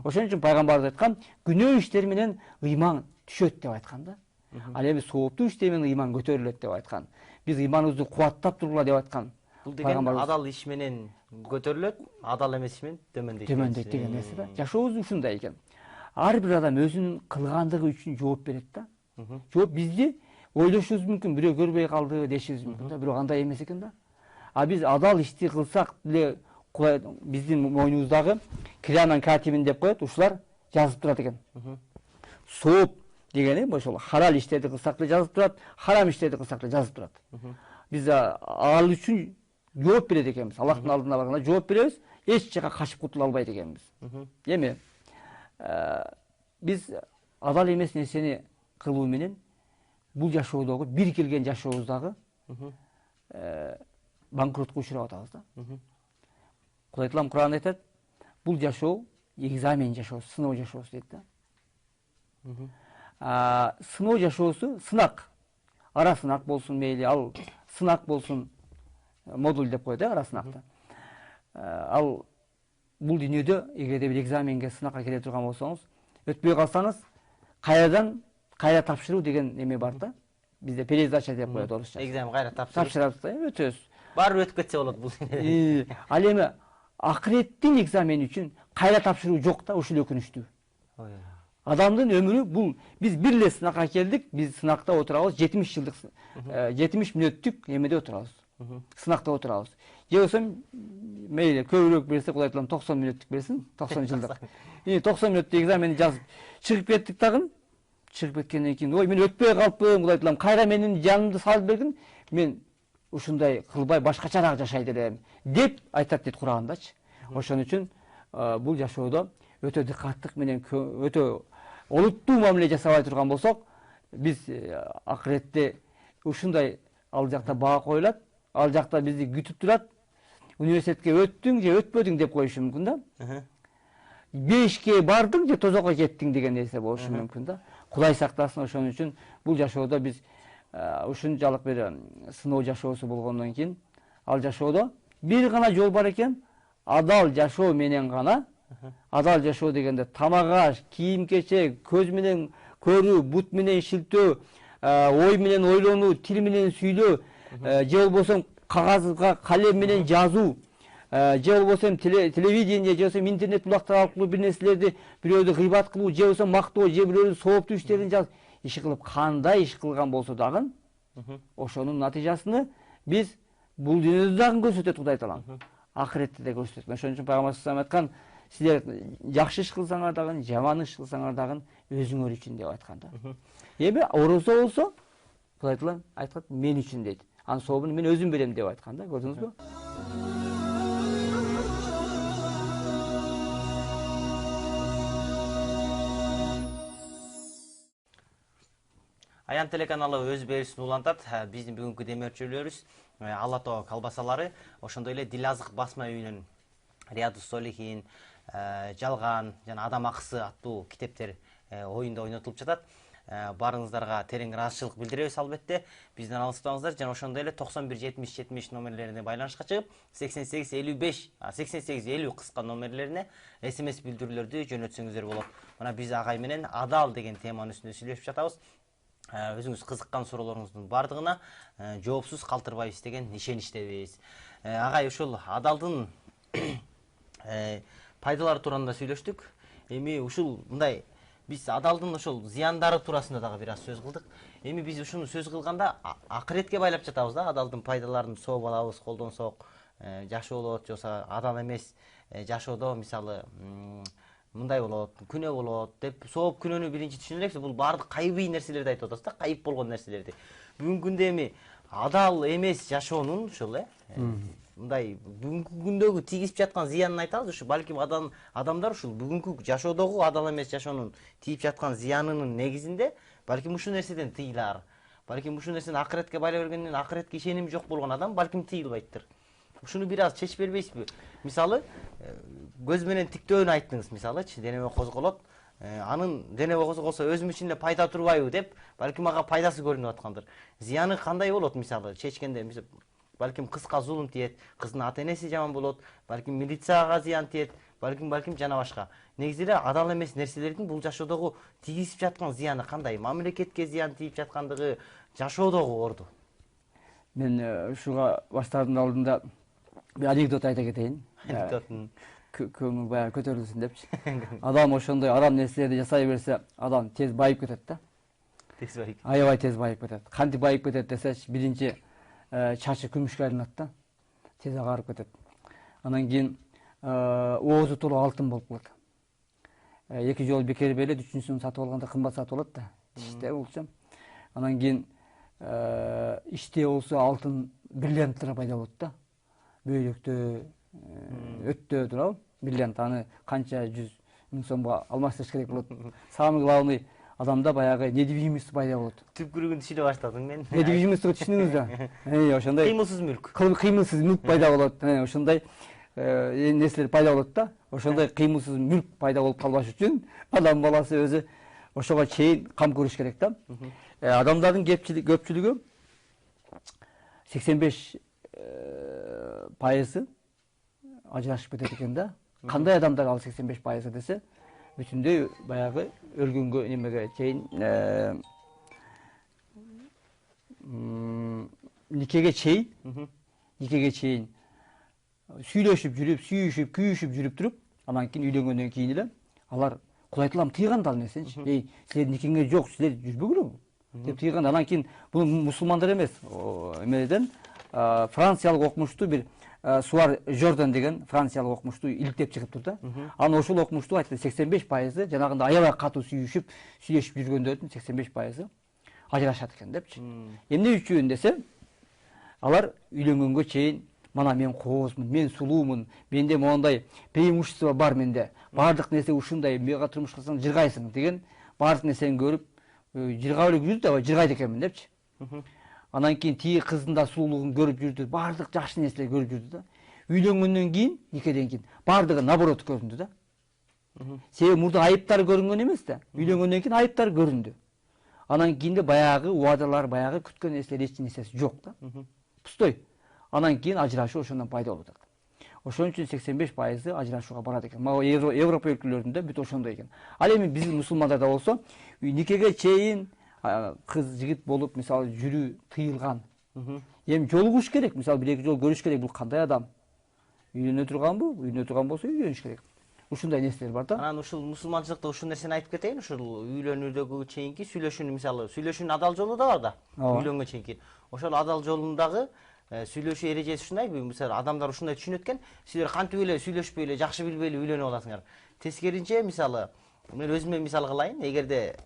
S2: Ошон үчүн пайгамбарыбыз айткан, күнөө иштер менен ыйман түшөт деп айткан да. Ал эми сооптуу иштер менен ыйман көтөрүлөт деп айткан. Биз ыйманыбызды кубаттап тургула деп айткан.
S1: Бул деген адал иш менен көтөрүлөт, адал эмес иш менен төмөндөйт.
S2: Төмөндөйт деген нерсе да. Жашообуз ушундай экен. Ар бир адам өзүнүн кылгандыгы үчүн жооп берет да. Жооп бизди ойлошубуз мүмкүн, бирөө көрбөй калды дешибиз мүмкүн да, бирок андай эмес экен да. А биз адал ишти кылсак деле Кудай биздин мойнубуздагы киранан катибин деп коет, ушулар жазып турат экен. Сооп дегени ошол халал иштерди кылсак деле жазып турат, харам иштерди кылсак деле жазып турат. Биз ал үчүн жооп берет экенбиз. Аллахтын алдына барганда жооп беребиз, эч жака качып кутула албайт экенбиз. Эми биз адал эмес нерсени кылуу менен бул жашоодогу бир келген жашообуздагы банкротко учурап атабыз да. Кудай айталам Кур'анда айтат, бул жашоо экзамен жашоосу, сыноо жашоосу дейт да. Сыноо жашоосу сынак. Ара сынак болсун мейли, ал сынак болсун, модуль деп коет, ара сынакта. Ал бул дүйнөдө эгерде бир экзаменге, сынакка келе турган болсоңуз, өтпөй калсаңыз, кайра тапшыруу деген эме бар да. Бизде пересдача деп коет орусча.
S1: Экзамен кайра тапшырып.
S2: Тапшырабыз да, өтөбүз.
S1: Барып өтүп кетсе болот бул.
S2: Ал эми акыреттин экзамени үчүн кайра тапшыруу жок да, ушул өкүнүчтүү. Адамдын өмүрү бул, биз бир эле сынакка келдик, биз сынакта отурабыз, 70 жылдык 70 мүнөттүк эмеде отурабыз. Сынакта отурабыз. Же болсо мейли көбүрөөк берсе, Кудай айталам 90 мүнөттүк берсин, 90 жылдык. 90 мүнөттүк экзамени жазып чыгып кеттик дагы. Чыгып кеткенден кийин, ой, мен өтпөй калыппын, Кудай айталам, кайра менин жанымды салып бергин, мен ушундай кылбай башкачараак жашайт элем деп айтат дейт Кур'андачы. Ошон үчүн бул жашоодо өтө диккаттык менен өтө олуттуу мамиле жасабай турган болсок, биз акыретте ушундай ал жакта баа коюлат, ал жакта бизди күтүп турат. Университетке өттүң же өтпөдүң деп коюшу мүмкүн да. 5-ке бардың же тозокко кеттиң деген нерсе болушу мүмкүн да. Кудай сактасын. Ошон үчүн бул жашоодо биз ушунчалык бир сыноо жашоосу болгондон кийин, ал жашоодо бир гана жол бар экен, адал жашоо менен гана. Адал жашоо дегенде тамак аш, кийим кечек, көз менен көрүү, бут менен шилтөө, ой менен ойлонуу, тил менен сүйлөө, же болбосо кагазга калем менен жазуу, же болбосо телевидение, же болбосо интернет булактар аркылуу бир нерселерди, бирөөдү гыйбат кылуу, же болбосо мактоо, же бирөөдү сооптуу иштерин жазып, иш кылып, кандай иш кылган болсо дагы, ошонун натыйжасын биз бул дүйнөдө дагы көрсөтөт Кудай айталам. Акыретте да көрсөтөт. Ошон үчүн Пайгамбар саллаллаху алейхи айткан, силер жакшы иш кылсаңар дагы, жаман иш кылсаңар дагы өзүңөр үчүн деп айткан да. Эми орусо болсо, Кудай айталам айткан, мен үчүн дейт. Анын сообун мен өзүм берем деп айткан да, көрдүңүзбү?
S1: Аян телеканалы өз берүүсүн улантат. Биздин бүгүнкү демөөрчүлөрүбүз Алла Тоо колбасалары, ошондой эле Дилазык басма үйүнүн Риядус Солихин, Жалган жана Адам акысы аттуу китептер оюнда ойнотулуп жатат. Барыңыздарга терең ыраазычылык билдиребиз албетте. Бизден алыстабаңыздар жана ошондой эле 91-70-70 номерлерине байланышка чыгып, 88-55, 88-50 кыска номерлерине SMS билдирүүлөрдү жөнөтсөңүздөр болот. Мына биз агай менен адал деген теманын үстүндө сүйлөшүп жатабыз. Өзүңүз кызыккан суроолоруңуздун бардыгына жоопсуз калтырбайбыз деген ишеничтебиз. Агай, ушул адалдын пайдалары туурасында сүйлөштүк. Эми ушул мындай биз адалдын ошол зыяндары туурасында дагы бир аз сөз кылдык. Эми биз ушуну сөз кылганда акыретке байлап жатабыз да, адалдын пайдаларын сооп алабыз, колдонсок, жашоо болот, же болбосо адал эмес жашоодо мисалы мындай болот, күнөө болот деп сооп күнөөнү биринчи түшүнөлөксү. Бул баардык кайбый нерселерди айтып атасыз да, кайып болгон нерселерди. Бүгүнкү күндө эми адал эмес жашоонун ушул мындай бүгүнкү күндөгү тийгизип жаткан зыянын айтабыз. Ушу балким адамдар ушул бүгүнкү жашоодогу адал эмес жашоонун тийип жаткан зыянынын негизинде балким ушул нерседен тыйылар. Балким ушул нерсени акыретке байлай бергенден акыретке ишеними жок болгон адам балким тыйылбайттыр. Ушуну бир аз чечип бербейсизби? Мисалы, көз менен тиктөөнү айттыңыз, мисалычы, денеме козголот. Анын денеме козголсо өзүм үчүн эле пайда турбайбы деп, балким ага пайдасы көрүнүп аткандыр. Зыяны кандай болот, мисалы, чечкенде, балким кызга зулум тиет, кыздын ата-энеси жаман болот, балким милицияга зыян тиет, балким жана башка. Негизи эле адал эмес нерселердин бул жашоодогу тийгизип жаткан зыяны кандай? Мамлекетке зыян тийип жаткандыгы, жашоодогу орду.
S2: Мен ушуга баштаардын алдында bir anekdot ayta keteyim.
S1: Anekdotun.
S2: Көңүл баягы көтөрүлсүн депчи. Адам ошондой арам нерселерди жасай берсе, адам тез байып кетет да.
S1: Тез байып.
S2: Аябай тез байып кетет. Кантип байып кетет десечи, биринчи чачы күмүшкө айланат да. Тез агарып кетет. Анан кийин оозу толук алтын болуп калат. Эки жолу бекер берет, үчүнчүсүн сатып алганда кымбат сатып алат да. Иште болчу. Анан кийин иште болсо алтын бриллианттар пайда болот да. Бөйлөктө, өттө турабы? Бриллиант аны канча 100 миң сомго алмаштырыш керек болот. Самый главный адамда баягы недвижимость пайда болот.
S1: Түпкүрүгүн түшүнө баштадың мен.
S2: Недвижимость түшүнүңүз да. Ошондой
S1: Кыймылсыз мүлк.
S2: Кыймылсыз мүлк пайда болот. Ошондой нерселер пайда болот да. Ошондой кыймылсыз мүлк пайда болуп калбаш үчүн адам баласы өзү ошого чейин кам көрүш керек да. Адамдардын көпчүлүгү 85% ажырашып кетет экен да. Кандай адамдар ал 85% десе, бүтүндөй баягы өлгөнгө немеге чейин никеге чейин сүйлөшүп жүрүп, сүйүшүп, күйүшүп жүрүп туруп, анан кийин үйлөнгөндөн кийин эле алар Кудай Таалам тыйган да ал нерсеничи. Силер никеңе жок, силер жүрбөгүлөр деп тыйган. Анан кийин бул мусулмандар эмес, эмеден франциялык окумуштуу бир Суар Жордан деген франциялык окумуштуу иликтеп чыгыптыр да. Анан ошол окумуштуу айтты 85% жанагында аябай катуу сүйүшүп, сүйлөшүп жүргөндөрдүн 85% ажырашат экен депчи. Эмне үчүн десе, алар үйлөнгөнгө чейин мана мен коозмун, мен сулуумун, менде моундай преимущество бар менде. Бардык нерсе ушундай, мага турмуш кылсаң жыргайсың деген бардык нерсени көрүп, жыргап эле жүрдү да, жыргайт экенмин депчи. Анан кийин тиги кыздын да сулуулугун көрүп жүрдү, бардык жакшы нерселерди көрүп жүрдү да. Үйлөнгөндөн кийин, никеден кийин бардыгы наоборот көрүндү да. Себеби мурда айыптары көрүнгөн эмес да. Үйлөнгөндөн кийин айыптары көрүндү. Анан кийин баягы убадалар, баягы күткөн нерселер эч нерсеси жок да. Пустой. Анан кийин ажырашуу ошондон пайда болуп атат. Ошон үчүн 85% ажырашууга барат экен. Мага Европа өлкөлөрүндө бүт ошондой экен. Ал эми биздин мусулмандарда болсо, никеге чейин кыз жигит болуп, мисалы жүрүү тыйылган. Эми жолугуш керек, мисалы 1-2 жол көрүш керек. Бул кандай адам? Үйлөнө турганбы? Үйлөнө турган болсо үйлөнүш керек. Ушундай нерселер бар да.
S1: Анан ушул мусулманчылыкта ушул нерсени айтып кетейин, ушул үйлөнүүдөгү чейинки сүйлөшүүнү, мисалы сүйлөшүүнүн адал жолу да бар да. Үйлөнгөнгө чейинки. Ошол адал жолундагы сүйлөшүү эрежеси ушундайбы? Мисалы адамдар ушундай түшүнөт экен, силер кантип эле сүйлөшпөй эле, жакшы билбей эле үйлөнүп аласыңар. Тескеринче, мисалы, мен өзүмө мисал кылайын, эгерде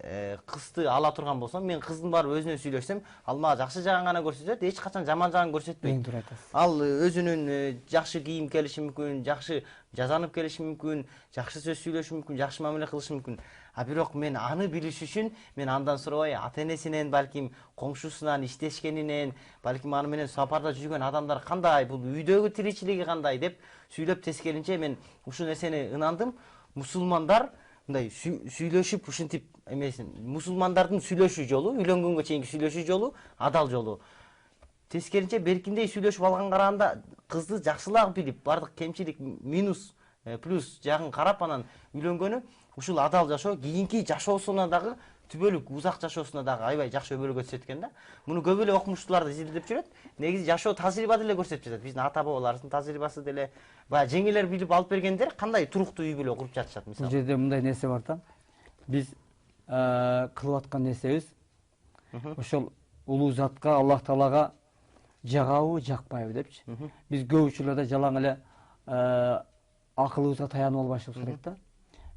S1: кызды ала турган болсом, мен кыздын барып өзүнө сүйлөшсөм, ал мага жакшы жагын гана көрсөтөт, эч качан жаман жагын көрсөтпөйт. Ал өзүнүн жакшы кийим келиши мүмкүн, жакшы жазанып келиши мүмкүн, жакшы сөз сүйлөшү мүмкүн, жакшы мамиле кылышы мүмкүн. А бирок мен аны билиш үчүн мен андан сурабай, ата-энесинен, балким коңшусунан, иштешкенинен, балким аны менен сапарда жүргөн адамдар кандай, бул үйдөгү тиричилиги кандай деп сүйлөп тескеринче мен ушул нерсени ынандым. Мусулмандар мындай сүйлөшүп ушинтип эмесин, мусулмандардын сүйлөшүү жолу, үйлөнгөнгө чейинки сүйлөшүү жолу адал жолу. Тескеринче беркиндей сүйлөшүп алганга караганда кызды жакшылап билип, бардык кемчилик, минус, плюс жагын карап анан үйлөнгөнү ушул адал жашоо кийинки жашоосуна дагы түбөлүк узак жашоосуна дагы аябай жакшы өбөлгө көрсөтөт экен да. Муну көп эле окумуштуулар изилдеп жүрөт. Негизи жашоо тажрыйба деле көрсөтүп жатат. Биздин ата бабаларыбыздын тажрыйбасы деле баягы жеңелер билип алып бергендер кандай туруктуу үй бүлө куруп жатышат мисалы.
S2: Бул жерде мындай нерсе бар да. Биз кылып аткан нерсебиз ошол улуу затка, Аллах Таалага жагабы, жакпайбы депчи. Биз көп учурларда жалаң эле акылыбызга таянып албашыбыз керек да.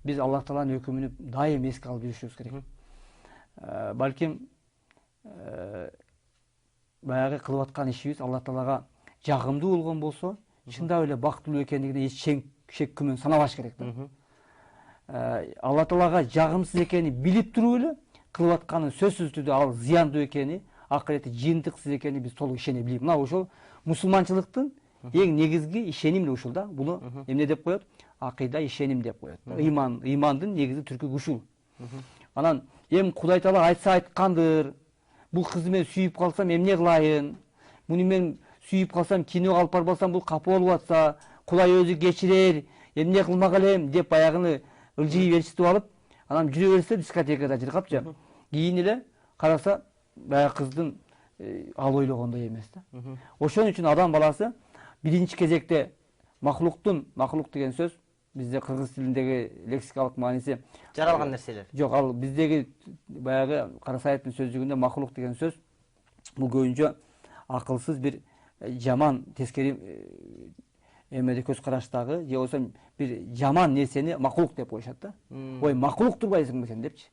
S2: Биз Аллах Тааланын өкүмүнү дайым эске алып жүрүшүбүз керек. Балким баягы кылып аткан ишибиз Аллах Таалага жагымдуу болгон болсо, чындап эле бактылуу экендигине эч шек күмөн санабаш керек да. Аллах Таалага жагымсыз экени билип туруп эле кылып атканын сөзсүз түрдө ал зыяндуу экени, акыретте жыйынтыксыз экени биз толук ишене билейбиз. Мына ошол мусулманчылыктын эң негизги ишеним эле ушул да. Буну эмне деп коет? Акыйда, ишеним деп коет. Ыймандын негизи түркү ушул. Анан эми Кудай Таала айтса айткандыр. Бул кызды мен сүйүп калсам эмне кылайын? Муну мен сүйүп калсам, кино алып барбасам бул капа болуп атса, Кудай өзү кечирер, эмне кылмак элем деп баягыны ылжый берчитип алып, анан жүрө берсе дискотекада жыргапчы. Кийин эле караса баягы кыздын ал ойлогондой эмес да. Ошон үчүн адам баласы биринчи кезекте махлук деген сөз бизде кыргыз тилиндеги лексикалык мааниси
S1: жаралган нерселер.
S2: Жок, ал биздеги баягы Карасаевдин сөздүгүндө махлук деген сөз бул көбүнчө акылсыз бир жаман тескери эмеде көз караштагы же болбосо бир жаман нерсени махлук деп коюшат да. Ой, махлук турбайсыңбы сен депчи.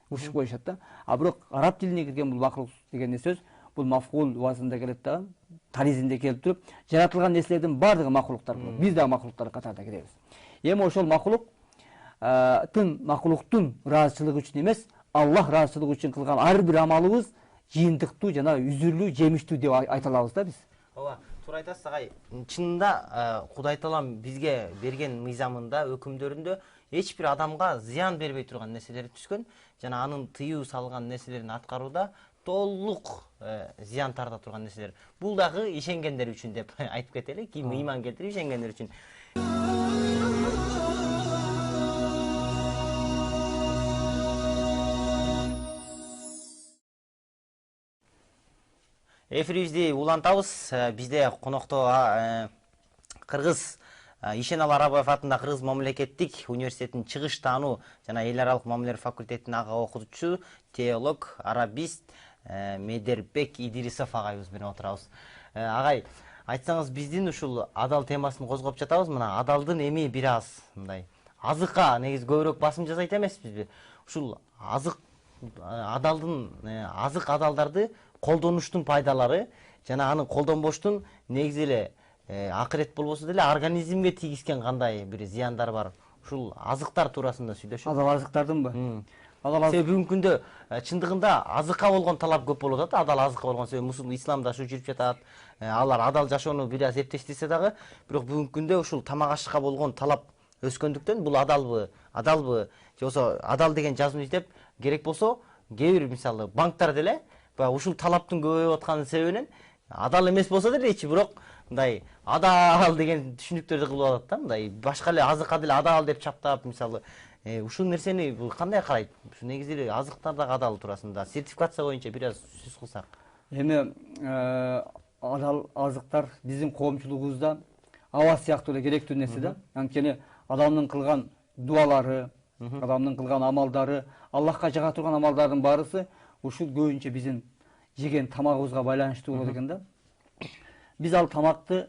S2: Ушуп коюшат да. А бирок араб тилине кирген бул махлук деген сөз бул мафгул вазында келет да, таризинде келип туруп, жаратылган нерселердин бардыгы махлуктар болот. Биз да махлуктар катарында киребиз. Эми ошол махлуктун ыраазычылыгы үчүн эмес, Аллах ыраазычылыгы үчүн кылган ар бир амалыбыз жыйынтыктуу жана үзүрлүү, жемиштүү деп айта алабыз да биз.
S1: Ооба, Туура айтасыз агай. Чынында Кудай таалам бизге берген мыйзамында, өкүмдөрүндө эч бир адамга зыян бербей турган нерселер түшкөн жана анын тыюу салган нерселерин аткарууда толук зыян тарта турган нерселер. Бул дагы ишенгендер үчүн деп айтып кетели. Ким ыйман келтирип ишенгендер үчүн. Эфирибизди улантабыз. Бизде конокто Кыргыз Ишеналы Арабаев атындагы Кыргыз мамлекеттик университетинин чыгыш таануу жана эл аралык мамилелер факультетинин ага окутуучусу, теолог, арабист Медербек Идирисов агайыбыз менен отурабыз. Агай, айтсаңыз, биздин ушул адал темасын козгоп жатабыз. Мына адалдын эми бир аз мындай азыкка негизи көбүрөөк басым жасайт эмеспизби? Ушул адалдын азык адалдарды колдонуштун пайдалары жана аны колдонбоштун негизи эле акырет болбосо деле организмге тийгизген кандай бир зыяндар бар? Ушул азыктар туурасында сүйлөшүп.
S2: Адал азыктардынбы?
S1: Себеби бүгүнкү күндө чындыгында азыкка болгон талап көп болуп атат. Адал азыкка болгон себеби исламда ушу жүрүп жатат. Алар адал жашоону бир аз эптештирсе дагы, бирок бүгүнкү күндө ушул тамак ашка болгон талап өскөндүктөн бул адалбы, же болбосо адал деген жазууну издеп керек болсо, кээ бир мисалы банктар деле ушул талаптын көбөйүп атканы себебинен адал эмес болсо деле бирок мындай адал деген түшүнүктөрдү кылып атат да, мындай башка эле азыкка деле адал деп чаптап, мисалы ушул нерсени кандай карайт? Ушу негизи эле азыктардагы адал туурасында сертификация боюнча бир аз сөз кылсак.
S2: Эми адал азыктар биздин коомчулугубузда аба сыяктуу эле керектүү нерсе да. Анткени адамдын кылган дуалары, адамдын кылган амалдары, Аллахка жага турган амалдардын баарысы ушул көбүнчө биздин жеген тамагыбызга байланыштуу болот экен да. Биз ал тамакты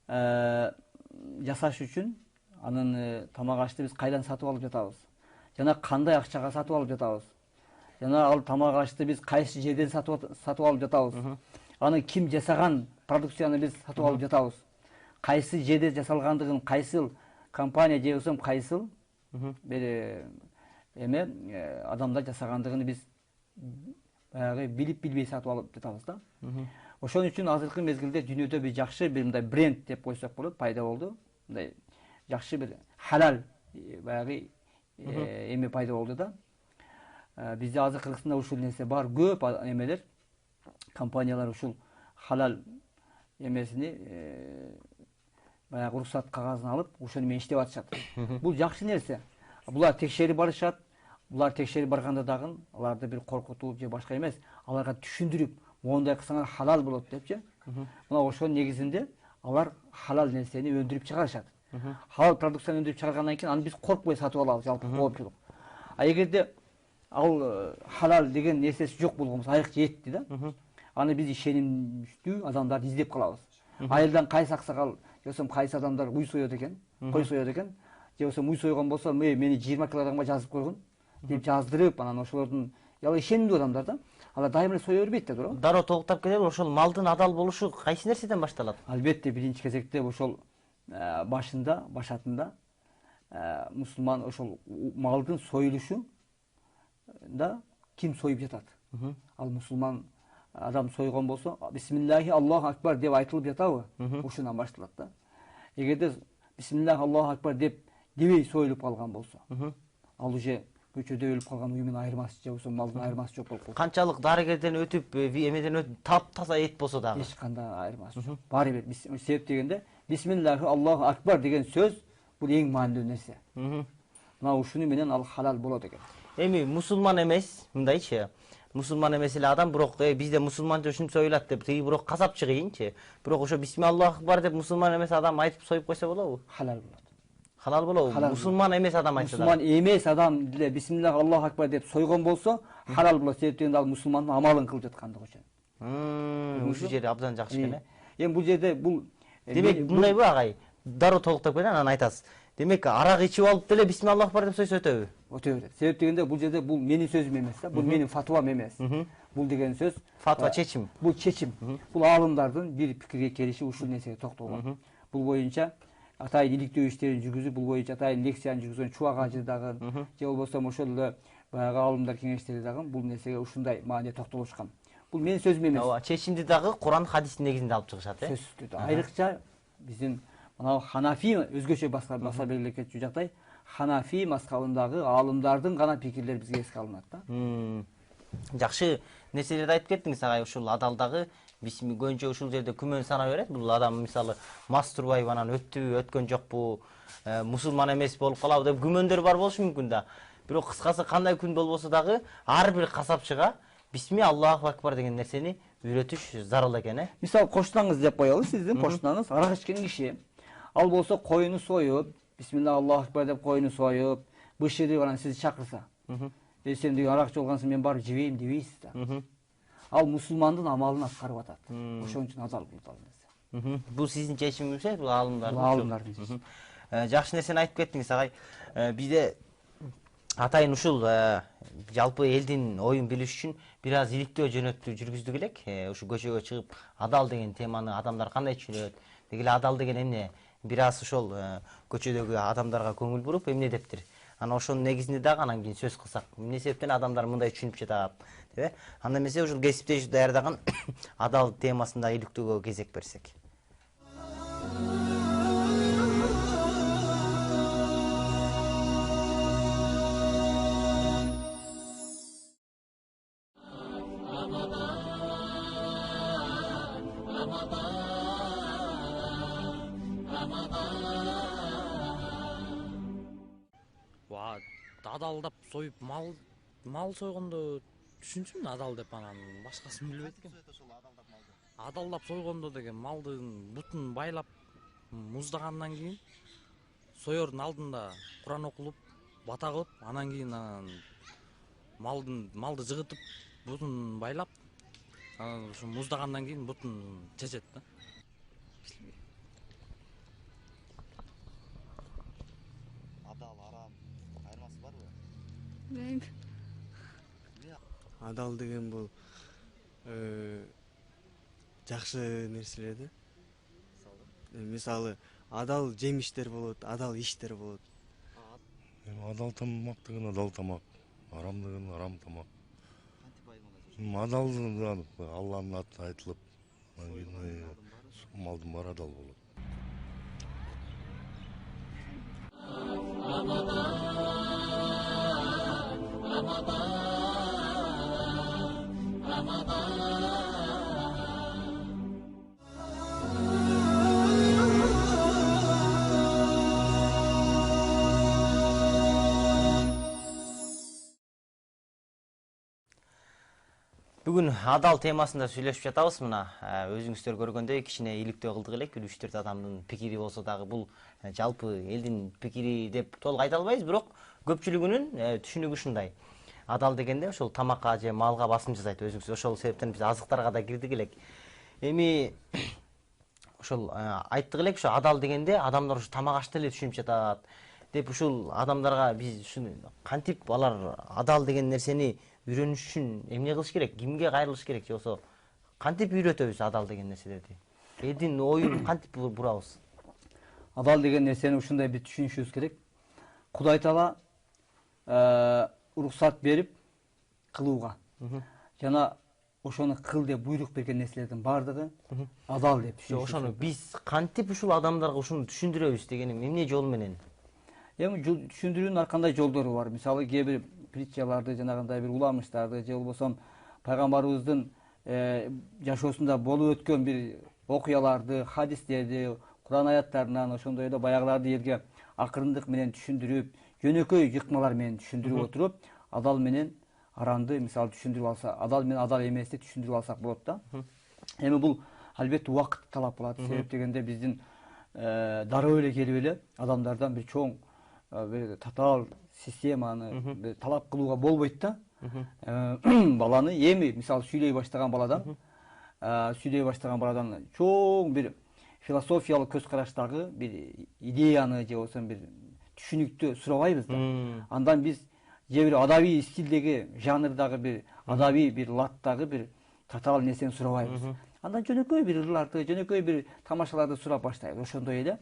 S2: жасаш үчүн анын тамак ашты биз кайдан сатып алып жатабыз? Жана кандай акчага сатып алып жатабыз? Жана ал тамак ашты биз кайсы жерден сатып алып жатабыз? Аны ким жасаган продукцияны биз сатып алып жатабыз? Кайсы жерде жасалгандыгын, кайсыл компания же болбосо кайсыл бир адамдар жасагандыгын биз баягы билип билбей сатып алып жатабыз да. Ошон үчүн азыркы мезгилде дүйнөдө бир жакшы бир мындай бренд деп койсок болот, пайда болду. Мындай жакшы бир халал баягы эме пайда болду да. Бизде азыр Кыргызстанда ушул нерсе бар, көп эмелер, компаниялар ушул халал эмесини баягы уруксат кагазын алып, ошону менен иштеп атышат. Бул жакшы нерсе. Булар текшерип барышат. Булар текшерип барганда дагы аларды бир коркутуп же башка эмес, аларга түшүндүрүп, мондай кылсаңар халал болот депчи. Мына ошонун негизинде алар халал нерсени өндүрүп чыгарышат. Халал продукцияны өндүрүп чыгаргандан кийин аны биз коркпой сатып алабыз, жалпы коомчулук. А эгерде ал халал деген нерсеси жок болгон болсо, айрыкча этти да, аны биз ишенимдүү адамдарды издеп калабыз. Айылдан кайсы аксакал, же болбосо кайсы адамдар уй соёт экен, кой соёт экен, же болбосо уй сойгон болсо, мени 20 килограммга жазып койгун деп жаздырып, анан ошолордун ишенимдүү адамдар да, алар дайыма эле сое бербейт да, туурабы?
S1: Дароо токтоп кетели, ошол малдын адал болушу кайсы нерседен башталат?
S2: Албетте, биринчи кезекте ошол башатында мусулман ошол малдын союлушу да ким союп жатат? Ал мусулман адам сойгон болсо, бисмиллахи Аллаху акбар деп айтылып жатабы? Ушундан башталат да. Эгерде бисмиллахи Аллаху акбар деп дебей союлуп калган болсо, ал уже көчөдө өлүп калган уй менен айырмасы, же болбосо малдын айырмасы жок болуп калат.
S1: Канчалык дарыгерден өтүп, эмеден өтүп, таптаза эт болсо дагы
S2: эч кандай айырмасы жок. Баары бир себеп дегенде бисмиллахи Аллаху акбар деген сөз бул эң маанилүү нерсе. Мына ушуну менен ал халал болот экен.
S1: Эми мусулман эмес, мындайчы, мусулман эмес эле адам, бирок бизде мусулманча ушинтип союлат деп, тиги бирок касапчы кыйынчы. Бирок ошо бисмиллаху акбар деп мусулман эмес адам айтып союп койсо болобу?
S2: Халал болот.
S1: Халал болобу? Мусулман эмес адам айтса да.
S2: Мусулман эмес адам деле бисмиллахи Аллаху акбар деп сойгон болсо, халал болот. Себеп дегенде ал мусулмандын амалын кылып жаткандыгы үчүн.
S1: Ушул жери абдан жакшы экен.
S2: Эми бул жерде бул
S1: демек мындайбы агай? Дароо толуктап кетейин, анан айтасыз. Демек арак ичип алып деле бисмиллаху акбар деп сойсо өтөбү?
S2: Өтө. Себеп дегенде бул жерде бул менин сөзүм эмес да, бул менин фатвам эмес. Бул деген сөз
S1: фатва, чечим.
S2: Бул чечим. Бул алымдардын бир пикирге келишип ушул нерсеге токтолгон. Бул боюнча атайын иликтөө иштерин жүргүзүп, бул боюнча атайын лекцияны жүргүзгөн Чубак ажы дагы, же болбосо ошол эле баягы алымдар кеңештери дагы бул нерсеге ушундай маани токтолушкан. Бул менин сөзүм эмес.
S1: Ооба, чечимди дагы Куран хадистин негизинде алып чыгышат,
S2: Сөзсүз түрдө. Айрыкча биздин мына Ханафи өзгөчө маса белгилеп кетчү жагдай, Ханафи мазхабындагы аалымдардын гана пикирлери бизге эске алынат да.
S1: Жакшы нерселерди айтып кеттиңиз агай. Ушул адалдагы биз көбүнчө ушул жерде күмөн сана берет. Бул адам мисалы мас турбайбы, анан өттүбү, өткөн жокпу, мусулман эмес болуп калабы деп күмөндөр бар болушу мүмкүн да. Бирок кыскасы кандай күн болбосо дагы ар бир касапчыга бисми Аллаху акбар деген нерсени үйрөтүш зарыл экен,
S2: Мисалы кошунаңыз деп коелу, сиздин кошунаңыз арак ичкен киши. Ал болсо коюну союп, бисмилла Аллаху акбар деп коюну союп, бышырып анан сизди чакырса. Сен деген аракчы болгонсуң, мен барып жебейм дебейсиз да. Ал мусулмандын амалын аткарып атат. Ошон үчүн адал бул нерсе.
S1: Бул сиздин чечимиңизби? Бул аалымдардын.
S2: Бул аалымдардын чечими.
S1: Жакшы нерсени айтып кеттиңиз агай. Бизде атайын ушул жалпы элдин оюн билиш үчүн бир аз иликтөө жөнөттүү жүргүздүк элек. Ушу көчөгө чыгып адал деген теманы адамдар кандай түшүнөт? Деги эле адал деген эмне? Бир аз ошол көчөдөгү адамдарга көңүл буруп эмне дептир? Анан ошонун негизинде дагы анан кийин сөз кылсак, эмне себептен адамдар мындай түшүнүп жатат, деп? Анда эмесе ушул кесиптеш даярдаган адал темасында иликтөөгө кезек берсек.
S4: Адалдап союп мал сойгондо түшүнчүмүн адал деп, анан башкасын билбейт экен. Адалдап сойгондо деген малдын бутун байлап муздагандан кийин соердун алдында Куран окулуп, бата кылып, анан кийин малды жыгытып, бутун байлап, анан ушу муздагандан кийин бутун чечет да.
S1: Адал, арам, айырмасы барбы?
S5: Bilmiyorum.
S6: Адал деген бул жакшы нерселер да. Мисалы, адал жемиштер болот, адал иштер болот.
S7: Адал тамак деген адал тамак, арам деген арам тамак. Адал Алланын аты айтылып, малдын баары адал болот.
S1: Бүгүн адал темасында сүйлөшүп жатабыз. Мына өзүңүздөр көргөндөй кичине иликтөө кылдык элек. 3-4 адамдын пикири болсо дагы бул жалпы элдин пикири деп толук айта албайбыз, бирок көпчүлүгүнүн түшүнүгү ушундай. Адал дегенде ошол тамакка же малга басым жасайт. Өзүңүз ошол себептен биз азыктарга да кирдик элек. Эми ошол айттык элек, ошо адал дегенде адамдар ушу тамак ашты эле түшүнүп жатат деп, ушул адамдарга биз ушуну кантип алар адал деген нерсени үйрөнүш үчүн эмне кылыш керек? Кимге кайрылыш керек? Же болсо кантип үйрөтөбүз адал деген нерселерди? Элдин оюн кантип бурабыз?
S2: Адал деген нерсени ушундай биз түшүнүшүбүз керек. Кудай Таала уруксат берип кылууга жана ошону кыл деп буйрук берген нерселердин баардыгы адал деп түшүнүшүбүз.
S1: Ошону биз кантип ушул адамдарга ушуну түшүндүрөбүз дегеним эмне жол менен?
S2: Эми түшүндүрүүнүн ар кандай жолдору бар. Мисалы кээ бир притчаларды, жанагындай бир уламыштарды, же болбосо пайгамбарыбыздын жашоосунда болуп өткөн бир окуяларды, хадистерди, Куран аяттарынан ошондой эле баягыларды элге акырындык менен түшүндүрүп, жөнөкөй жыкмалар менен түшүндүрүп отуруп, адал менен арамды мисалы түшүндүрүп алса, адал менен адал эмести түшүндүрүп алсак болот да. Эми бул албетте убакыт талап кылат. Себеп дегенде биздин дароо эле келип эле адамдардан бир чоң бир татаал системаны талап кылууга болбойт да. Баланы эми мисалы сүйлөй баштаган баладан чоң бир философиялык көз караштагы бир идеяны же болбосо бир түшүнүктү сурабайбыз да. Андан биз же бир адабий стилдеги, жанрдагы бир адабий бир латтагы бир татаал нерсени сурабайбыз. Андан жөнөкөй бир ырларды, жөнөкөй бир тамашаларды сурап баштайбыз. Ошондой эле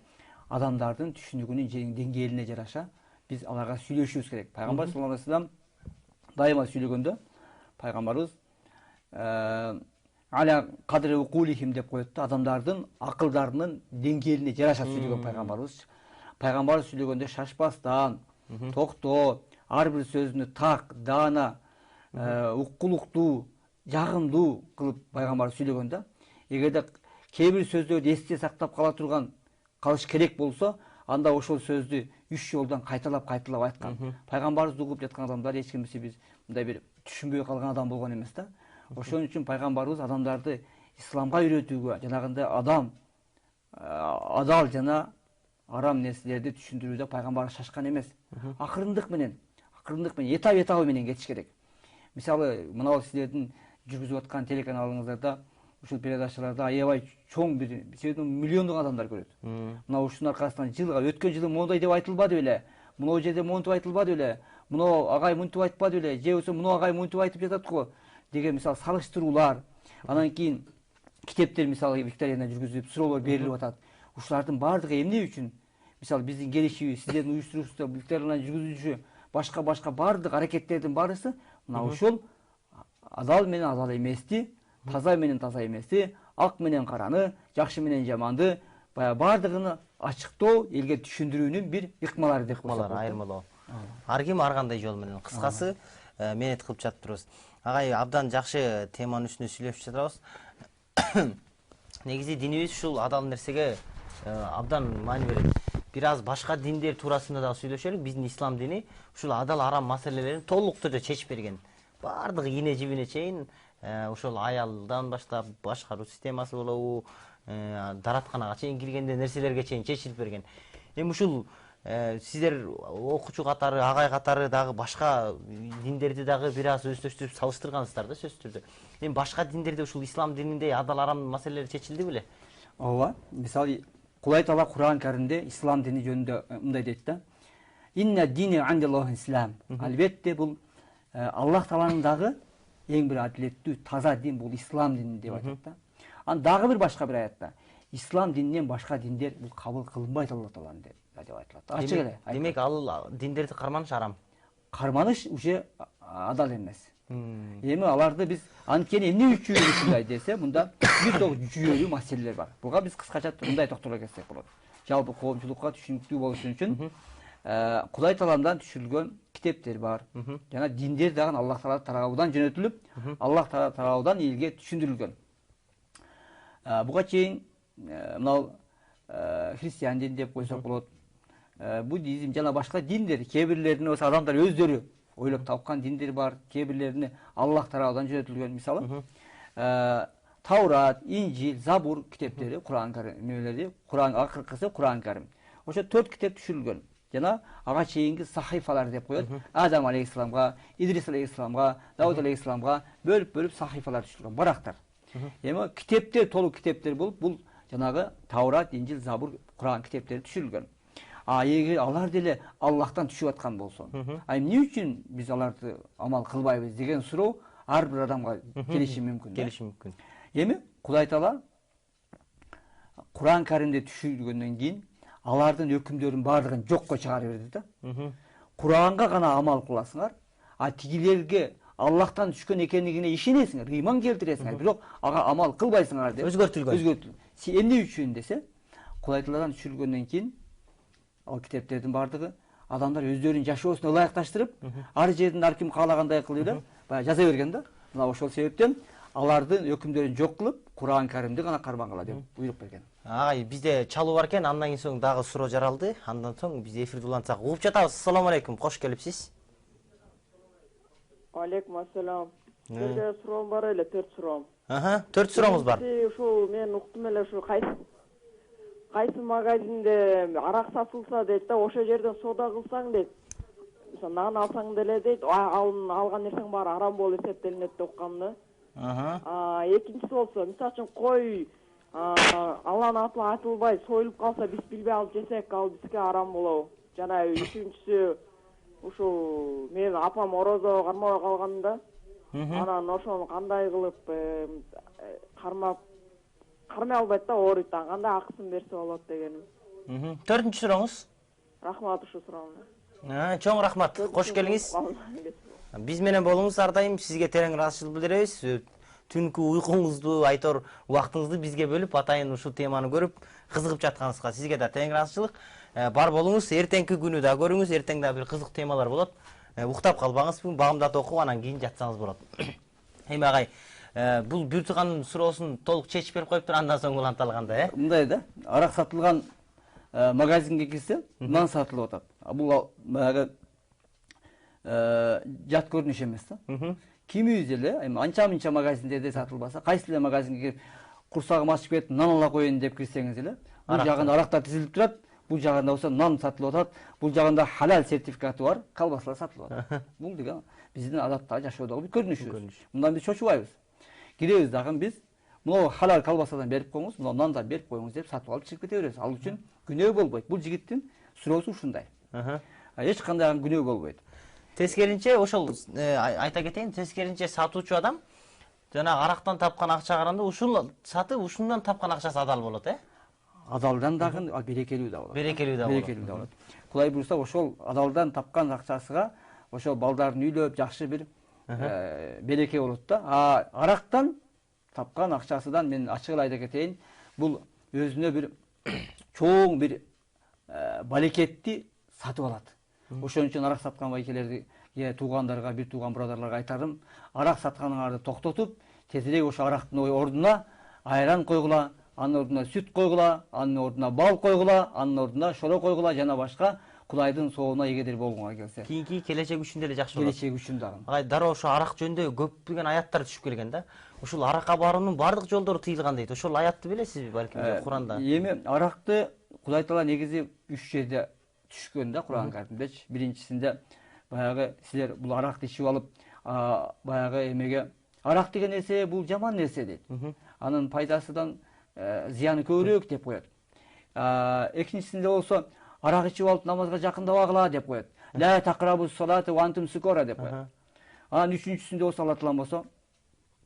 S2: адамдардын түшүнүгүнүн деңгээлине жараша биз аларга сүйлөшүбүз керек. Пайгамбар саллаллаху алейхи вассалам дайыма сүйлөгөндө пайгамбарыбыз аля кадри укулихим деп коет да, адамдардын акылдарынын деңгээлине жараша сүйлөгөн пайгамбарыбыз. Пайгамбарыбыз сүйлөгөндө шашпастан, токто, ар бир сөзүнү так, даана, уккулуктуу, жагымдуу кылып пайгамбарыбыз сүйлөгөн да. Эгерде кээ бир сөздөрдү эсте сактап калыш керек болсо, анда ошол сөздү 3 жолдон кайталап айткан. Пайгамбарыбызды угуп жаткан адамдар эч кимиси биз мындай бир түшүнбөй калган адам болгон эмес да. Ошон үчүн пайгамбарыбыз адамдарды исламга үйрөтүүгө, жанагындай адал жана арам нерселерди түшүндүрүүдө пайгамбарыбыз шашкан эмес. Акырындык менен, этап менен кетиш керек. Мисалы, мына силердин жүргүзүп аткан телеканалыңыздарда, ушул передачаларда аябай чоң бир миллиондогон адамдар көрөт. Мына ушунун аркасынан жылга өткөн жылы мондай деп айтылбады беле, мына жерде монтип айтылбады беле, мына агай мынтип айтпады беле, же болбосо мына агай мынтип айтып жатат го деген мисалы салыштыруулар, анан кийин китептер мисалы викторина жүргүзүлүп, суроолор берилип атат. Ушулардын баардыгы эмне үчүн? Мисалы биздин келишибиз, сиздердин уюштуруучусу, викторина жүргүзүүчү, башка баардык аракеттердин баарысы мына ушул адал менен адал эмести, таза менен таза эмести, ак менен караны, жакшы менен жаманды баардыгын ачыктоо, элге түшүндүрүүнүн бир ыкмалары деп коет.
S1: Айырмалоо. Ар ким ар кандай жол менен. Кыскасы мeenет кылып жатып турабыз. Агай абдан жакшы теманын үстүнө сүйлөшүп жатабыз. Негизи динибиз ушул адал нерсеге абдан маани берет. Бир аз башка диндер туурасында да сүйлөшөлүк. Биздин ислам дини ушул адал арам маселелерин толук түрдө чечип берген. Баардык ийне жибине чейин ошол аялдан баштап башкаруу системасы болобу, даратканага чейин киргенде нерселерге чейин чечилип берген. Эми ушул сиздер окуучу катары, агай катары дагы башка диндерди дагы бир аз өздөштүрүп салыштыргансыздар да сөзсүз түрдө. Эми башка диндерде ушул ислам дининдей адал арам маселелер чечилди беле?
S2: Ооба. Мисалы, Кулай Таала Кур'ан Каримде ислам дини жөнүндө мындай дейт да. Инна дини андаллахи ислам. Албетте бул Аллах Тааланын дагы эң бир адилеттүү, таза дин бул ислам дини деп айтат да. Ан дагы бир башка бир аятта ислам дининен башка диндер бул кабыл кылынбайт Аллах Тааланын деп айтылат. Ачык эле.
S1: Демек ал диндерди карманыш арам.
S2: Карманыш уже адал эмес. Эми аларды биз анткени эмне үчүн ушундай десе, мында бир топ жүйөлүү маселелер бар. Буга биз кыскача мындай токтоло кетсек болот. Жалпы коомчулукка түшүнүктүү болуш үчүн Кудай Тааладан түшүрүлгөн китептер бар. Жана диндер дагы Аллах Таала тарабынан жөнөтүлүп, Аллах Таала тарабынан элге түшүндүрүлгөн. Буга чейин мына христиан дин деп койсок болот. Буддизм жана башка диндер, кээ бирлерин болсо адамдар өздөрү ойлоп тапкан диндер бар, кээ бирлерини Аллах тарабынан жөнөтүлгөн. Мисалы, Таурат, Инжил, Забур китептери, Кур'ан Карим, Кур'ан акыркысы Кур'ан Карим. Ошо 4 китеп түшүрүлгөн. Жана ага чейинки сахифалар деп коет. Адам алейхисаламга, Идрис алейхисаламга, Дауд алейхисаламга бөлүп сахифалар түшүрүлгөн, барактар. Эми китептер, толук китептер болуп, бул жанагы Таурат, Инжил, Забур, Кур'ан китептери түшүрүлгөн. Эгер алар деле Аллахтан түшүп аткан болсо, эмне үчүн биз аларды амал кылбайбыз деген суроо ар бир адамга келиши мүмкүн. Эми Кудай Таала Кур'ан Каримде түшүргөндөн кийин алардын өкүмдөрүнүн баардыгын жокко чыгарып берди да. Куранга гана амал кыласыңар, а тигилерге Аллахтан түшкөн экендигине ишенесиңер, ыйман келтиресиңер, бирок ага амал кылбайсыңар деп өзгөртүлгөн. Эмне үчүн десе, Кудай Тааладан түшүргөндөн кийин ал китептердин баардыгы адамдар өздөрүнүн жашоосуна ылайыкташтырып, ар жерден ар ким каалагандай кылып эле баягы жаза берген да. Мына ошол себептен алардын өкүмдөрүн жок кылып, Кур'ан Каримди гана кармангыла деп буйрук берген.
S1: Агай, бизде чалуу бар экен, андан кийин соң дагы суроо жаралды. Андан соң биз эфирди улантсак. Угуп жатабыз. Ассаламу алейкум. Кош келипсиз.
S3: Алейкум ассалам. Сизге суроом бар эле, 4 суроом.
S1: 4 суроомуз бар.
S3: Ушул мен уктум эле, ушу кайсы магазинде арак сатылса дейт да, ошол жерден соода кылсаң дейт. Мисалы нан алсаң деле дейт, алган нерсең баары арам болуп эсептелинет деп уккам да. Экинчиси болсо, мисалы үчүн кой Алланын аты айтылбай союлуп калса, биз билбей алып жесек, ал бизге арам болобу? Жана үчүнчүсү, ушул менин апам орозо кармабай калганда, анан ошону кандай кылып кармай албайт да, ооруйт да, кандай акысын берсе болот дегеним.
S1: 4-үнчү сурооңуз?
S3: Рахмат ушул суроом.
S1: Чоң рахмат. Кош келиңиз. Биз менен болуңуз ар дайым, сизге терең ыраазычылык билдиребиз. түнкү уйкуңузду, айтор убактыңызды бизге бөлүп, атайын ушул теманы көрүп, кызыгып жатканыңызга сизге да теңиразычылык. Бар болуңуз, эртеңки күнү да көрүңүз, эртең да бир кызык темалар болот. Уктап калбаңыз, багымдат окуп, анан кийин жатсаңыз болот. Эми агай, бул Бүртүкандын суроосун толук чечип берип коюптур, андан соң уланталганда,
S2: Мындай да, арак сатылган магазинге кирсе, нан сатылып атат. Бул баягы жат көрүнүш эмес да. Кимибиз эле, эми анча-мынча магазиндерде сатылбаса, кайсы эле магазинге кирип, курсагым ачып кетти, нан ала коеюн деп кирсеңиз эле, бул жагында арактар тизилип турат, бул жагында болсо нан сатылып атат, бул жагында халал сертификаты бар, колбасалар сатылып атат. Бул деген биздин адаттагы жашоодогу бир көрүнүшүбүз. Мындан биз чочубайбыз. Киребиз дагы биз мына халал колбасадан берип коюңуз, мына нандан берип коюңуз деп сатып алып чыгып кете беребиз. Ал үчүн күнөө болбойт. Бул жигиттин суроосу ушундай. Эч кандай күнөө болбойт.
S1: Тескеринче ошол айта кетейин, тескеринче сатуучу адам жана арактан тапкан акча караганда ушул сатып, ушундан тапкан акчасы адал болот,
S2: Адалдан дагы берекелүү да болот.
S1: Берекелүү да
S2: болот. Кудай буйруса ошол адалдан тапкан акчасыга ошол балдарын үйлөп жакшы бир береке болот да. Арактан тапкан акчасынан мен ачык эле айта кетейин, бул өзүнө бир чоң бир балекетти сатып алат. Ошон үчүн арак саткан байкелерди, туугандарга, бир тууган бирадарларга айтарым, арак сатканыңарды токтотуп, тезирээк ошо арактын ордуна айран койгула, анын ордуна сүт койгула, анын ордуна бал койгула, анын ордуна шоро койгула жана башка Кудайдын соолуна эгедир болгуңар келсе.
S1: Кийинки келечек үчүн деле жакшы болот.
S2: Келечек үчүн дагы.
S1: Агай, дароо ошо арак жөнүндө көптөгөн аяттар түшүп келген да. Ушул аракка баруунун бардык жолдору тыйылган дейт. Ошол аятты билесизби балким Куранда?
S2: Эми аракты Кудай Таала негизи 3 жерде түшкөн да Куран Каримдечи. Биринчисинде баягы силер бул аракты ичип алып, баягы эмеге арак деген нерсе бул жаман нерсе дейт. Анын пайдасынан зыяны көбүрөөк деп коет. Экинчисинде болсо арак ичип алып намазга жакындабагыла деп коет. Ла тaqrabu salata wa antum sukara деп коет. Анан үчүнчүсүндө болсо Алла Таала болсо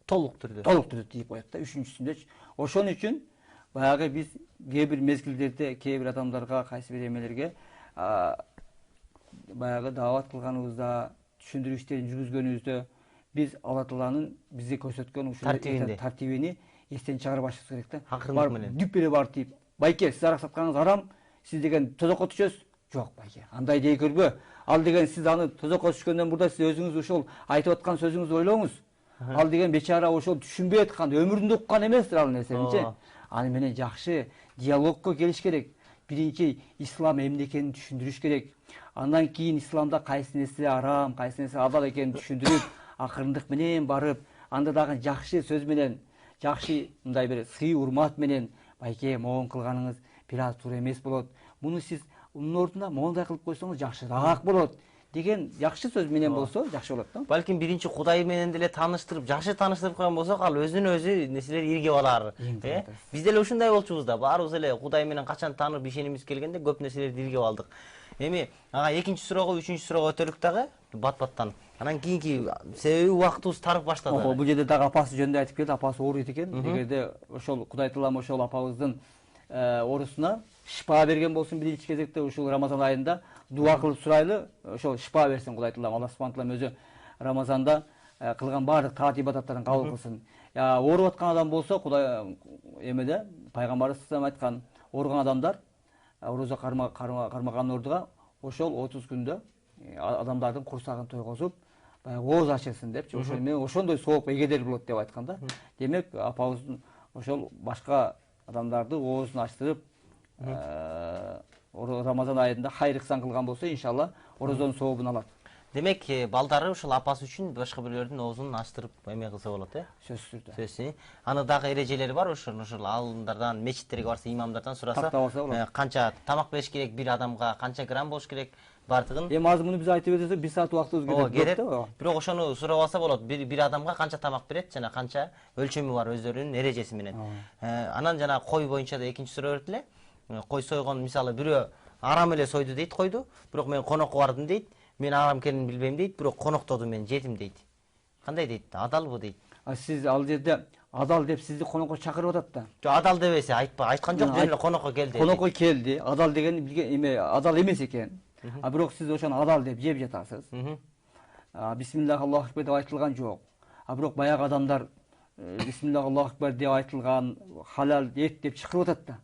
S1: толук түрдө
S2: дейт коет да үчүнчүсүндө. Ошон үчүн баягы биз кээ бир мезгилдерде кээ бир адамдарга, кайсы бир эмелерге баягы даават кылганыбызда, түшүндүрүү иштерин жүргүзгөнүбүздө биз Алла Тааланын бизге көрсөткөн ушул тартибини эстен чыгарбашыбыз керек да.
S1: Акырындык менен.
S2: Дүп эле барып тийип, байке, сиз арак сатканыңыз арам, сиз деген тозокко түшөсүз. Жок байке, андай дей көрбө. Ал деген сиз аны тозокко түшкөндөн мурда сиз өзүңүз ушул айтып аткан сөзүңүздү ойлоңуз. Ал деген бечара ошол түшүнбөй аткан, өмүрүндө уккан эместир ал нерсеничи. Аны менен жакшы диалогко келиш керек. Биринчи ислам эмне экенин түшүндүрүш керек. Андан кийин исламда кайсы нерсе арам, кайсы нерсе адал экенин түшүндүрүп, акырындык менен барып, анда дагы жакшы сөз менен, жакшы мындай бир сый урмат менен, байке, могун кылганыңыз бир аз туура эмес болот. Муну сиз унун ордуна моундай кылып койсоңуз жакшыраак болот деген жакшы сөз менен болсо жакшы болот да.
S1: Балким биринчи Кудай менен деле тааныштырып, жакшы тааныштырып койгон болсок, ал өзүнө өзү нерселер иргеп алар. Биз деле ушундай болчубуз да. Баарыбыз эле Кудай менен качан таанып ишенимибиз келгенде көп нерселерди иргеп алдык. Эми ага экинчи суроого, үчүнчү суроого өтөлүк дагы бат-баттан. Анан кийинки себеби убактыбыз тарып баштады.
S2: Бул жерде дагы апасы жөнүндө айтып келди, апасы ооруйт экен. Эгерде ошол Кудай Таалам ошол апабыздын оорусуна шифа берген болсун биринчи кезекте ушул Рамазан айында дуа кылып сурайлы, ошол шифа берсин Кудай Таалам. Алла Субхана Таала өзү Рамазанда кылган баардык таат ибадаттарын кабыл кылсын. Ооруп аткан адам болсо Кудай эмеде пайгамбарыбыз айткан, ооруган адамдар орозо кармаган ордуга ошол 30 күндө адамдардын курсагын тойгозуп, ооз ачылсын депчи. Ошол менен ошондой сооп эгедер болот деп айткан да. Демек, апабыздын ошол башка адамдарды оозун ачтырып, Рамазан айында хайыр ыксан кылган болсо, иншалла, орозонун сообун алат.
S1: Демек, балдары ушул апасы үчүн башка бирлердин оозун ачтырып эме кылса болот,
S2: Сөзсүз түрдө.
S1: Сөзсүз. Аны дагы эрежелери бар, ошол алымдардан, мечиттерге барса, имамдардан сураса, канча тамак бериш керек бир адамга, канча грамм болуш керек бардыгын.
S2: Эми азыр муну биз айтып берсек, 1 саат убактыбыз
S1: кетет. Бирок ошону сурап алса болот. Бир адамга канча тамак берет жана канча өлчөмү бар өздөрүнүн эрежеси менен. Анан жана кой боюнча да экинчи суроо берет эле. Кой сойгон, мисалы, бирөө арам эле сойду дейт койду, бирок мен конокко бардым дейт. Мен арам экенин билбейм дейт, бирок коноктодум, мен жедим дейт. Кандай дейт? Адалбы дейт?
S2: Сиз ал жерде адал деп сизди конокко чакырып атат да.
S1: Жок, адал дебесе айткан жок, жөн эле конокко келди.
S2: Конокко келди. Адал деген билген эме адал эмес экен. Бирок сиз ошону адал деп жеп жатасыз. Бисмиллах Аллаху акбар деп айтылган жок. Бирок баягы адамдар бисмиллах Аллаху акбар деп айтылган халал эт деп чыгырып атат да.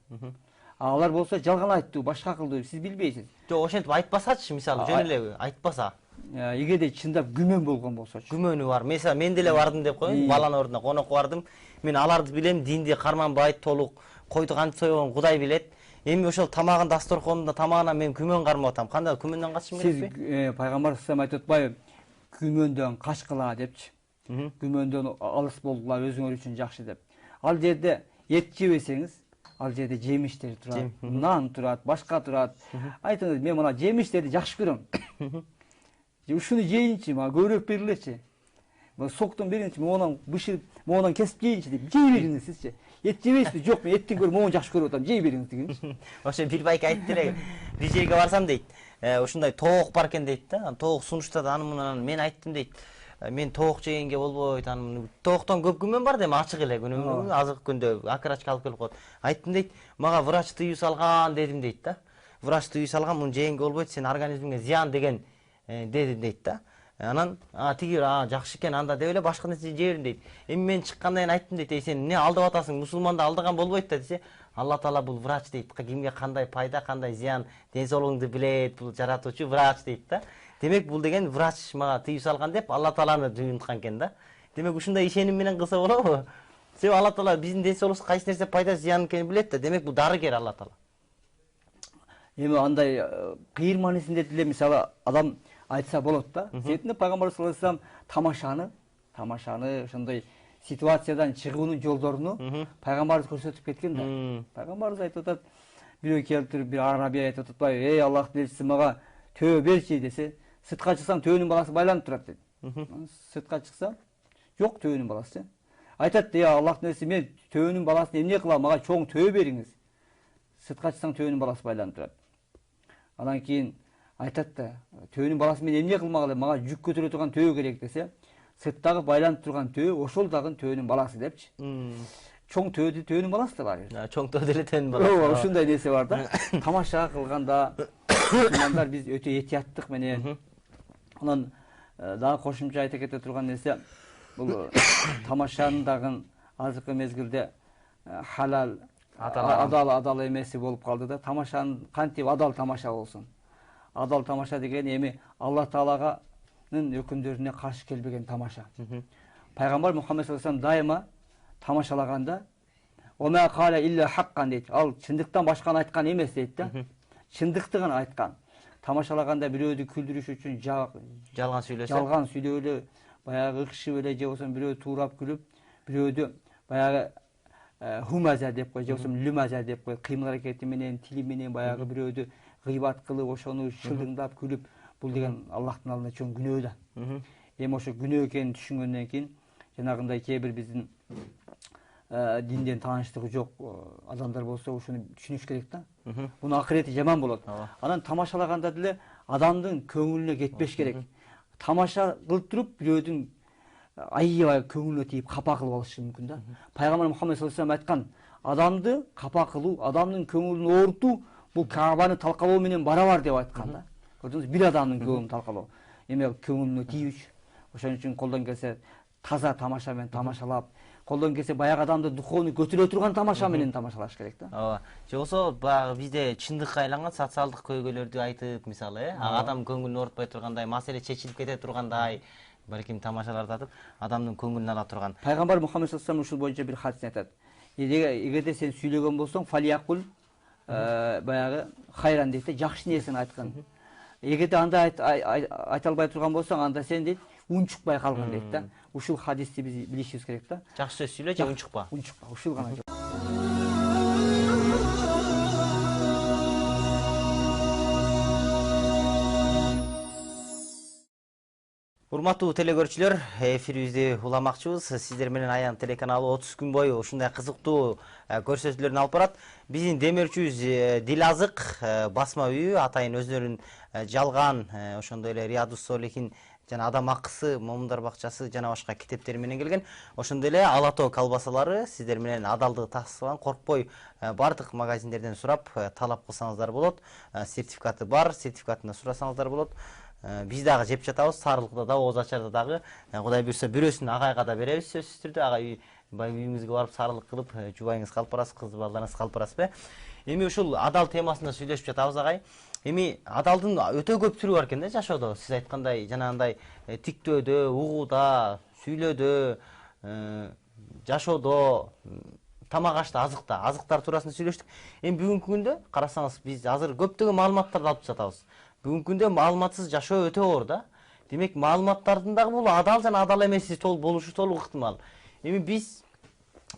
S2: Алар болсо жалган айтты, башка кылды, сиз билбейсиз.
S1: Жок, ошентип айтпасачы, мисалы жөн эле айтпаса.
S2: Эгерде чындап күмөн болгон болсочу.
S1: Күмөнү бар. Мисалы мен деле бардым деп коеюн, баланын ордуна конокко бардым. Мен аларды билем, динди карманбайт, толук койду кантип сойгонун Кудай билет. Эми ошол тамагын дасторконунда тамагына мен күмөн кармап атам. Кандай күмөндөн качышым керекпи?
S2: Сиз пайгамбар салам айтып атпайбы? Күмөндөн качкыла депчи. Күмөндөн алыс болгула өзүңөр үчүн жакшы деп. Ал жерде эт жебесеңиз, ал жерде жемиштер турат, нан турат, башка турат. Айтыңыз, мен мына жемиштерди жакшы көрөм. Ушуну жейинчи, мага көбүрөөк берилечи. Соктон беринчи, монан бышырып, монан кесип жейинчи деп жей бериңиз сизчи. Эт жебейсизби? Жок, мен эттен көрө монун жакшы көрүп атам, жей бериңиз дегенчи.
S1: Ошо бир байке айтты эле. Бир жерге барсам дейт, ушундай тоок бар экен дейт да. Тоок сунуштады, аны мунан мен айттым дейт. Мен тоок жегенге болбойт, аны тооктон көп күмөн бар дейм, ачык эле күнүмдүн азык күндө операчка алып келип коет. Айттым дейт, мага врач тыюу салган дедим дейт да. Врач тыюу салган, муну жегенге болбойт, сенин организмиңе зыян деген деди дейт да. Анан тиги жакшы экен анда деп эле башка нерсе жебердим дейт. Эми мен чыккандан кийин айттым дейт, сен эмне алдап атасың? Мусулманды алдаган болбойт да десе, Алла Таала бул врач дейт. Кимге кандай пайда, кандай зыян, ден соолугуңду билет, бул жаратуучу врач дейт да. Демек бул деген врач мага тыюу салган деп Алла Тааланы жыйынткан экен да. Демек ушундай ишеним менен кылса болобу? Себеби Алла Таала биздин ден соолугубузга кайсы нерсе пайда, зыян экенин билет да. Демек бул дарыгер Алла Таала.
S2: Эми андай кыйыр маанисинде деле мисалы адам айтса болот да. Себебинде пайгамбар саллаллаху алейхи вассалам тамашаны ошондой ситуациядан чыгуунун жолдоруну пайгамбарыбыз көрсөтүп кеткен да. Пайгамбарыбыз айтып атат, бирөө келип бир арабия айтып атпайбы, эй Аллахтын элчиси мага төбө берчи десе, сыртка чыксам төбөнүн баласы байланып турат дейт. Сыртка чыкса, жок төбөнүн баласы. Айтат, эй Аллахтын элчиси, мен төбөнүн баласын эмне кылам, мага чоң төбө бериңиз. Сыртка чыксаң төбөнүн баласы байланып турат. Анан кийин айтат да, төбөнүн баласы мен эмне кылмак, мага жүк көтөрө турган төбө керек десе, сырттагы байланып турган төбө ошол дагы төбөнүн баласы депчи. Чоң төбөнүн баласы да бар.
S1: Чоң төбө деле төбөнүн баласы.
S2: Ушундай нерсе бар да. Тамаша кылганда мусулмандар биз өтө этияттык менен. Анан дагы кошумча айта кете турган нерсе, бул тамашанын дагы азыркы мезгилде халал, адал эмеси болуп калды да. Тамашанын кантип адал тамаша болсун. Адал тамаша деген эми Алла Таалаганын өкүмдөрүнө каршы келбеген тамаша. Пайгамбар Мухаммед саллаллаху алейхи вассалам дайыма тамашалаганда "Ома кала илля хаккан" дейт. Ал чындыктан башканы айткан эмес дейт да. Чындыкты гана айткан. Тамашалаганда бирөөдү күлдүрүш үчүн
S1: жалган сүйлөсө,
S2: жалган сүйлөөлө, баягы ыкшып эле же болсо бирөө туурап күлүп, бирөөдү баягы хумаза деп кой, же болсо люмаза деп кой, кыймыл аракети менен, тили менен баягы бирөөдү гыйбат кылып, ошону шылдыңдап күлүп, бул деген Аллахтын алдында чоң күнөө да. Эми ошо күнөө экенин түшүнгөндөн кийин жанагындай кээ бир биздин динден тааныштыгы жок адамдар болсо ушуну түшүнүш керек да. Мунун акырети жаман болот. Анан тамашалаганда деле адамдын көңүлүнө кетпеш керек. Тамаша кылып туруп бирөөдүн аябай көңүлүнө тийип капа кылып алышы мүмкүн да. Пайгамбар Мухаммед саллаллаху алейхи вассалам айткан, адамды капа кылуу, адамдын көңүлүн оорутуу бул Каабаны талкалоо менен барабар деп айткан да. Көрдүңүз, бир адамдын көңүлүн талкалоо. Эми көңүлүнө тийүүчү. Ошон үчүн колдон келсе таза тамаша менен тамашалап, колдон келсе баягы адамды духовный көтөрө турган тамаша менен тамашалаш керек да.
S1: Ооба. Же болсо баягы бизде чындыкка айланган социалдык көйгөйлөрдү айтып, мисалы, адам көңүлүн оорутпай тургандай, маселе чечилип кете тургандай, балким тамашаларды атып, адамдын көңүлүн ала турган.
S2: Пайгамбар Мухаммед саллаллаху алейхи вассалам ушул боюнча бир хадис айтат. Эгерде сен сүйлөгөн болсоң, фалиякул баягы хайран дейт, жакшы нерсени айткан. Эгерде анда айта албай турган болсоң, анда сен дейт, унчукпай калган дейт да. Ушул хадисти биз билишибиз керек да.
S1: Жакшы сөз сүйлө же унчукпа.
S2: Унчукпа, ушул гана.
S1: Урматтуу телекөрүүчүлөр, эфирибизди уламакчыбыз. Сиздер менен Аян телеканалы 30 күн бою ушундай кызыктуу көрсөтүүлөрдү алып барат. Биздин демөөрчүбүз Дилазык басма үйү атайын өздөрүнүн жалган, ошондой эле Риядус Солихин жана Адам акысы, момундар бакчасы жана башка китептери менен келген. Ошондой эле Ала Тоо колбасалары сиздер менен адалдыгы тастыган коркпой бардык магазиндерден сурап талап кылсаңыздар болот. Сертификаты бар, сертификатына сурасаңыздар болот. биз дагы жеп жатабыз, сарылыкта да, Оз Ачарда дагы. Кудай буйрса бирөөсүн агайга да беребиз сөзсүз түрдө. Ага үйүңүзгө барып сарылык кылып, жубайыңызга алып барасыз, кыз балдарыңызга алып барасызбы? Эми ушул адал темасында сүйлөшүп жатабыз агай. Эми адалдын өтө көп түрү бар экен да жашоодо. Сиз айткандай жанагындай тиктөөдө, угууда, сүйлөөдө, жашоодо, тамак ашта, азыктар туурасында сүйлөштүк. Эми бүгүнкү күндө карасаңыз биз азыр көптөгөн маалыматтарды алып жатабыз. Бүгүнкү күндө маалыматсыз жашоо өтө оор да. Демек маалыматтардын дагы бул адал жана адал эмеси болушу толук ыктымал. Эми биз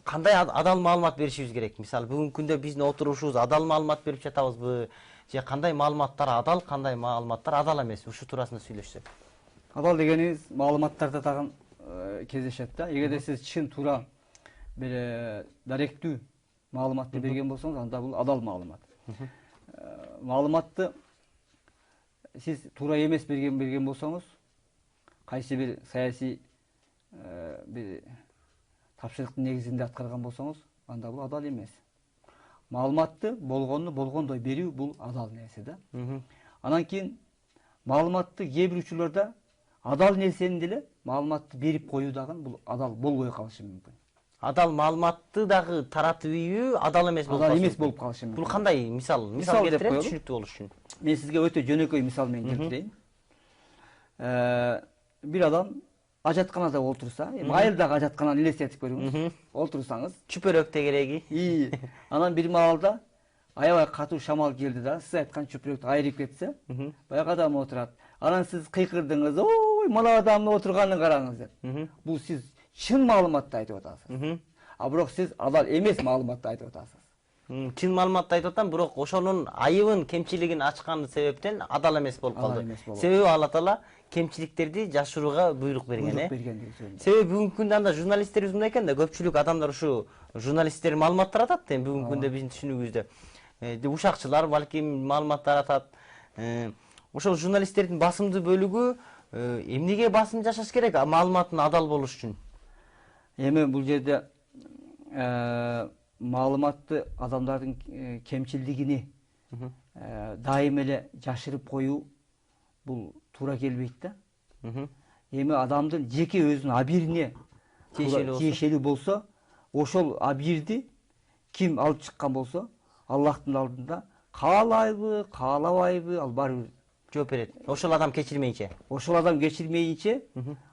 S1: кандай адал маалымат беришибиз керек? Мисалы бүгүнкү күндө биздин отурушубуз адал маалымат берип жатабызбы? Же кандай маалыматтар адал, кандай маалыматтар адал эмес? Ушу туурасында сүйлөшсөк.
S2: Адал дегениңиз маалыматтарда тагын кездешет да. Эгерде сиз чын туура бир даректүү маалыматты берген болсоңуз, анда бул адал маалымат. Маалыматты сиз туура эмес берген болсоңуз, кайсы бир саясий бир тапшырыктын негизинде аткарган болсоңуз, анда бул адал эмес. Маалыматты болгондой берүү бул адал нерсе да. Анан кийин маалыматты кээ бир учурларда адал нерсени деле маалыматты берип коюу дагы бул адал болбой калышы мүмкүн.
S1: Адал маалыматты дагы таратып ийүү адал эмес болуп
S2: калышы мүмкүн.
S1: Бул кандай мисал келтирет түшүнүктүү болуш үчүн?
S2: Мен сизге өтө жөнөкөй мисал менен келтирейин. Бир адам ажатканада отурса, айылдагы ажаткананы элестетип көрүңүз. Отурсаңыз,
S1: чүпөрөк тегереги.
S2: Анан бир маалда аябай катуу шамал келди да, сиз айткан чүпөрөктү айрып кетсе, баягы адам отурат. Анан сиз кыйкырдыңыз, ой, мына адамдын отурганын караңыз деп. Бул сиз чын маалыматты айтып атасыз. А бирок сиз адал эмес маалыматты айтып атасыз.
S1: Чын маалыматты айтып атам, бирок ошонун айыбын, кемчилигин ачкан себептен адал эмес болуп калды. Себеби Алла Таала кемчиликтерди жашырууга буйрук берген. Себеби бүгүнкү күндө анда журналисттерибиз мындай экен да, көпчүлүк адамдар ушу журналисттер маалымат таратат. Эми бүгүнкү күндө биздин түшүнүгүбүздө ушакчылар балким маалымат таратат. Ошол журналисттердин басымдуу бөлүгү эмнеге басым жашаш керек маалыматтын адал болуш үчүн?
S2: Эми бул жерде маалыматты адамдардын кемчилдигини дайым эле жашырып коюу бул туура келбейт да. Эми адамдын жеке өзүнүн абирине тиешелүү болсо, ошол абирди ким алып чыккан болсо, Аллахтын алдында каалайбы, каалабайбы, ал баары бир
S1: жооп берет. Ошол адам кечирмейинче.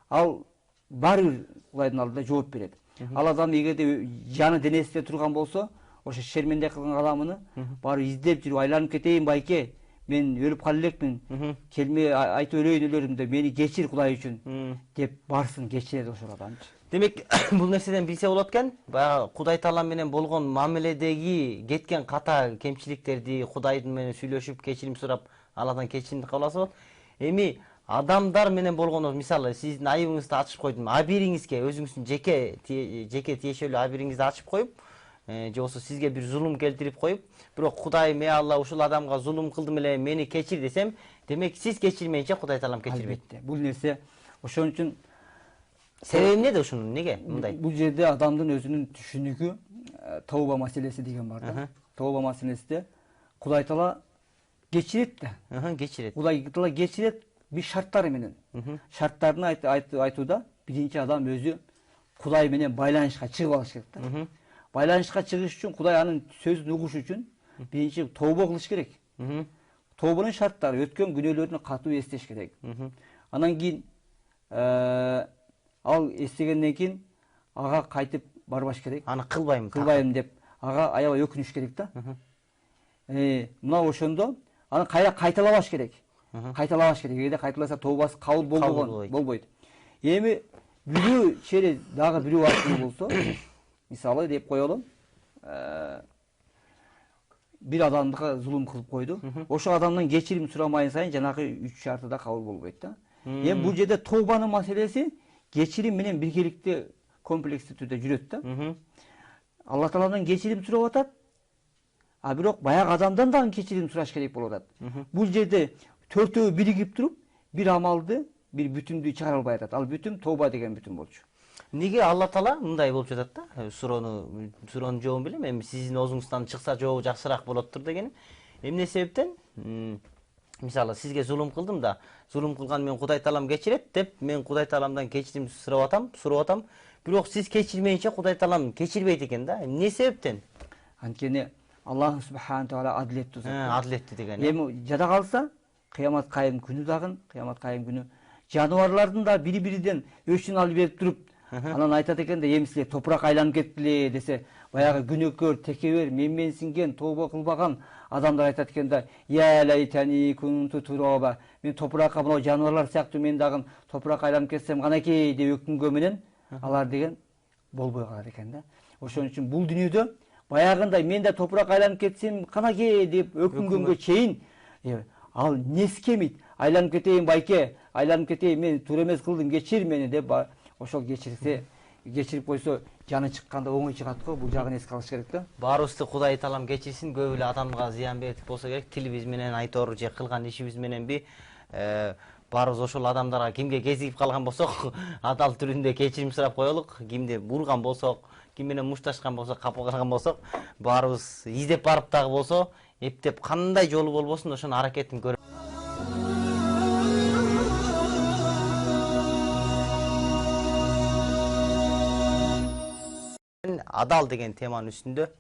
S2: Ал баары бир Кудайдын алдында жооп берет. Ал адам эгерде жаны денесинде турган болсо, ошо шерменде кылган каламыны баары издеп жүрүп, айланып кетейин байке, мен өлүп кала элекмин, келме айтып өлөйүн деп, мени кечир Кудай үчүн деп барсын, кечирет ошол адамчы.
S1: Демек, бул нерседен билсе болот экен, баягы Кудай Таала менен болгон мамиледеги кеткен ката кемчиликтерди Кудайдын менен сүйлөшүп, кечирим сурап, Алладан кечиримди кабыл алса болот. Эми адамдар менен болгондо, мисалы, сиздин айыбыңызды ачып койдум, абириңизге, өзүңүздүн жеке тиешелүү абириңизди ачып коюп, же болбосо сизге бир зулум келтирип коюп, бирок Кудай, ме Алла ушул адамга зулум кылдым эле, мени кечир десем, демек сиз кечирмейинче Кудай Таалам кечирбейт.
S2: Бул нерсе ошон үчүн
S1: себеби эмнеде ушунун? Эмнеге мындай?
S2: Бул жерде адамдын өзүнүн түшүнүгү тооба маселеси деген бар да. Тооба маселесинде Кудай Таала кечирет да.
S1: Кечирет.
S2: Кудай Таала кечирет бир шарттары менен. Шарттарын айтууда биринчи адам өзү Кудай менен байланышка чыгып алыш керек да. Байланышка чыгыш үчүн, Кудай анын сөзүн угуш үчүн биринчи тооба кылыш керек. Тообанын шарттары өткөн күнөөлөрүн катуу эстеш керек. Анан кийин ал эстегенден кийин ага кайтып барбаш керек.
S1: Аны кылбайм
S2: деп ага аябай өкүнүш керек да. Мына ошондо аны кайра кайталабаш керек. Эгерде кайталаса тообасы кабыл болбойт. Эми бирөө чери дагы бирөө аркылуу болсо, мисалы деп коелу, бир адамга зулум кылып койду. Ошол адамдан кечирим сурамайын сайын жанагы 3 шарты да кабыл болбойт да. Эми бул жерде тообанын маселеси кечирим менен биргеликте комплекстүү түрдө жүрөт да. Алла Тааладан кечирим сурап атат, а бирок баягы адамдан дагы кечирим сураш керек болуп атат. Бул жерде төртөө биригип туруп, бир амалды, бир бүтүмдү чыгара албай атат. Ал бүтүм тооба деген бүтүм болчу.
S1: Неге Алла Таала мындай болуп жатат да? Суроонун жообун билем, эми сиздин оозуңуздан чыкса жообу жакшыраак болоттур деген. Эмне себептен? мисалы сизге зулум кылдым да, зулум кылган мен Кудай Таалам кечирет деп, мен Кудай Тааламдан кечирим сурап атам. Бирок сиз кечирмейинче Кудай Таалам кечирбейт экен да. Эмне себептен?
S2: Анткени Аллах субхана таала адилеттүү зат.
S1: Адилеттүү деген.
S2: Эми жада калса, кыямат кайым күнү дагы, кыямат кайым күнү жаныбарлардын да бири-бириден өчүн алып берип туруп, анан айтат экен да, эми силер топурак айланып кеткиле десе, баягы күнөөкөр, текебер, менменсинген, тооба кылбаган адамдар айтат экен да, я лайтани кунту тураба. Мен топуракка мына жаныбарлар сыяктуу мен дагы топуракка айланып кетсем канакей деп өкүнгө менен алар деген болбой калат экен да. Ошон үчүн бул дүйнөдө баягындай мен да топуракка айланып кетсем канакей деп өкүнгөнгө чейин ал нескемит, айланып кетейин байке, айланып кетейин, мен туура эмес кылдым, кечир мени деп ошол кечирип койсо жаны чыкканда оңой чыгат го. Бул жагын эске алыш керек да.
S1: Баарыбызды Кудай Таалам кечирсин, көп эле адамга зыян берип болсо керек, тилибиз менен айтор же кылган ишибиз мененби баарыбыз ошол адамдарга кимге кезигип калган болсок, адал түрүндө кечирим сурап коелук. Кимди бурган болсок, ким менен мушташкан болсок, капа кылган болсок, баарыбыз издеп барып дагы болсо, эптеп кандай жолу болбосун ошонун аракетин көрөбүз. Адал деген теманын үстүндө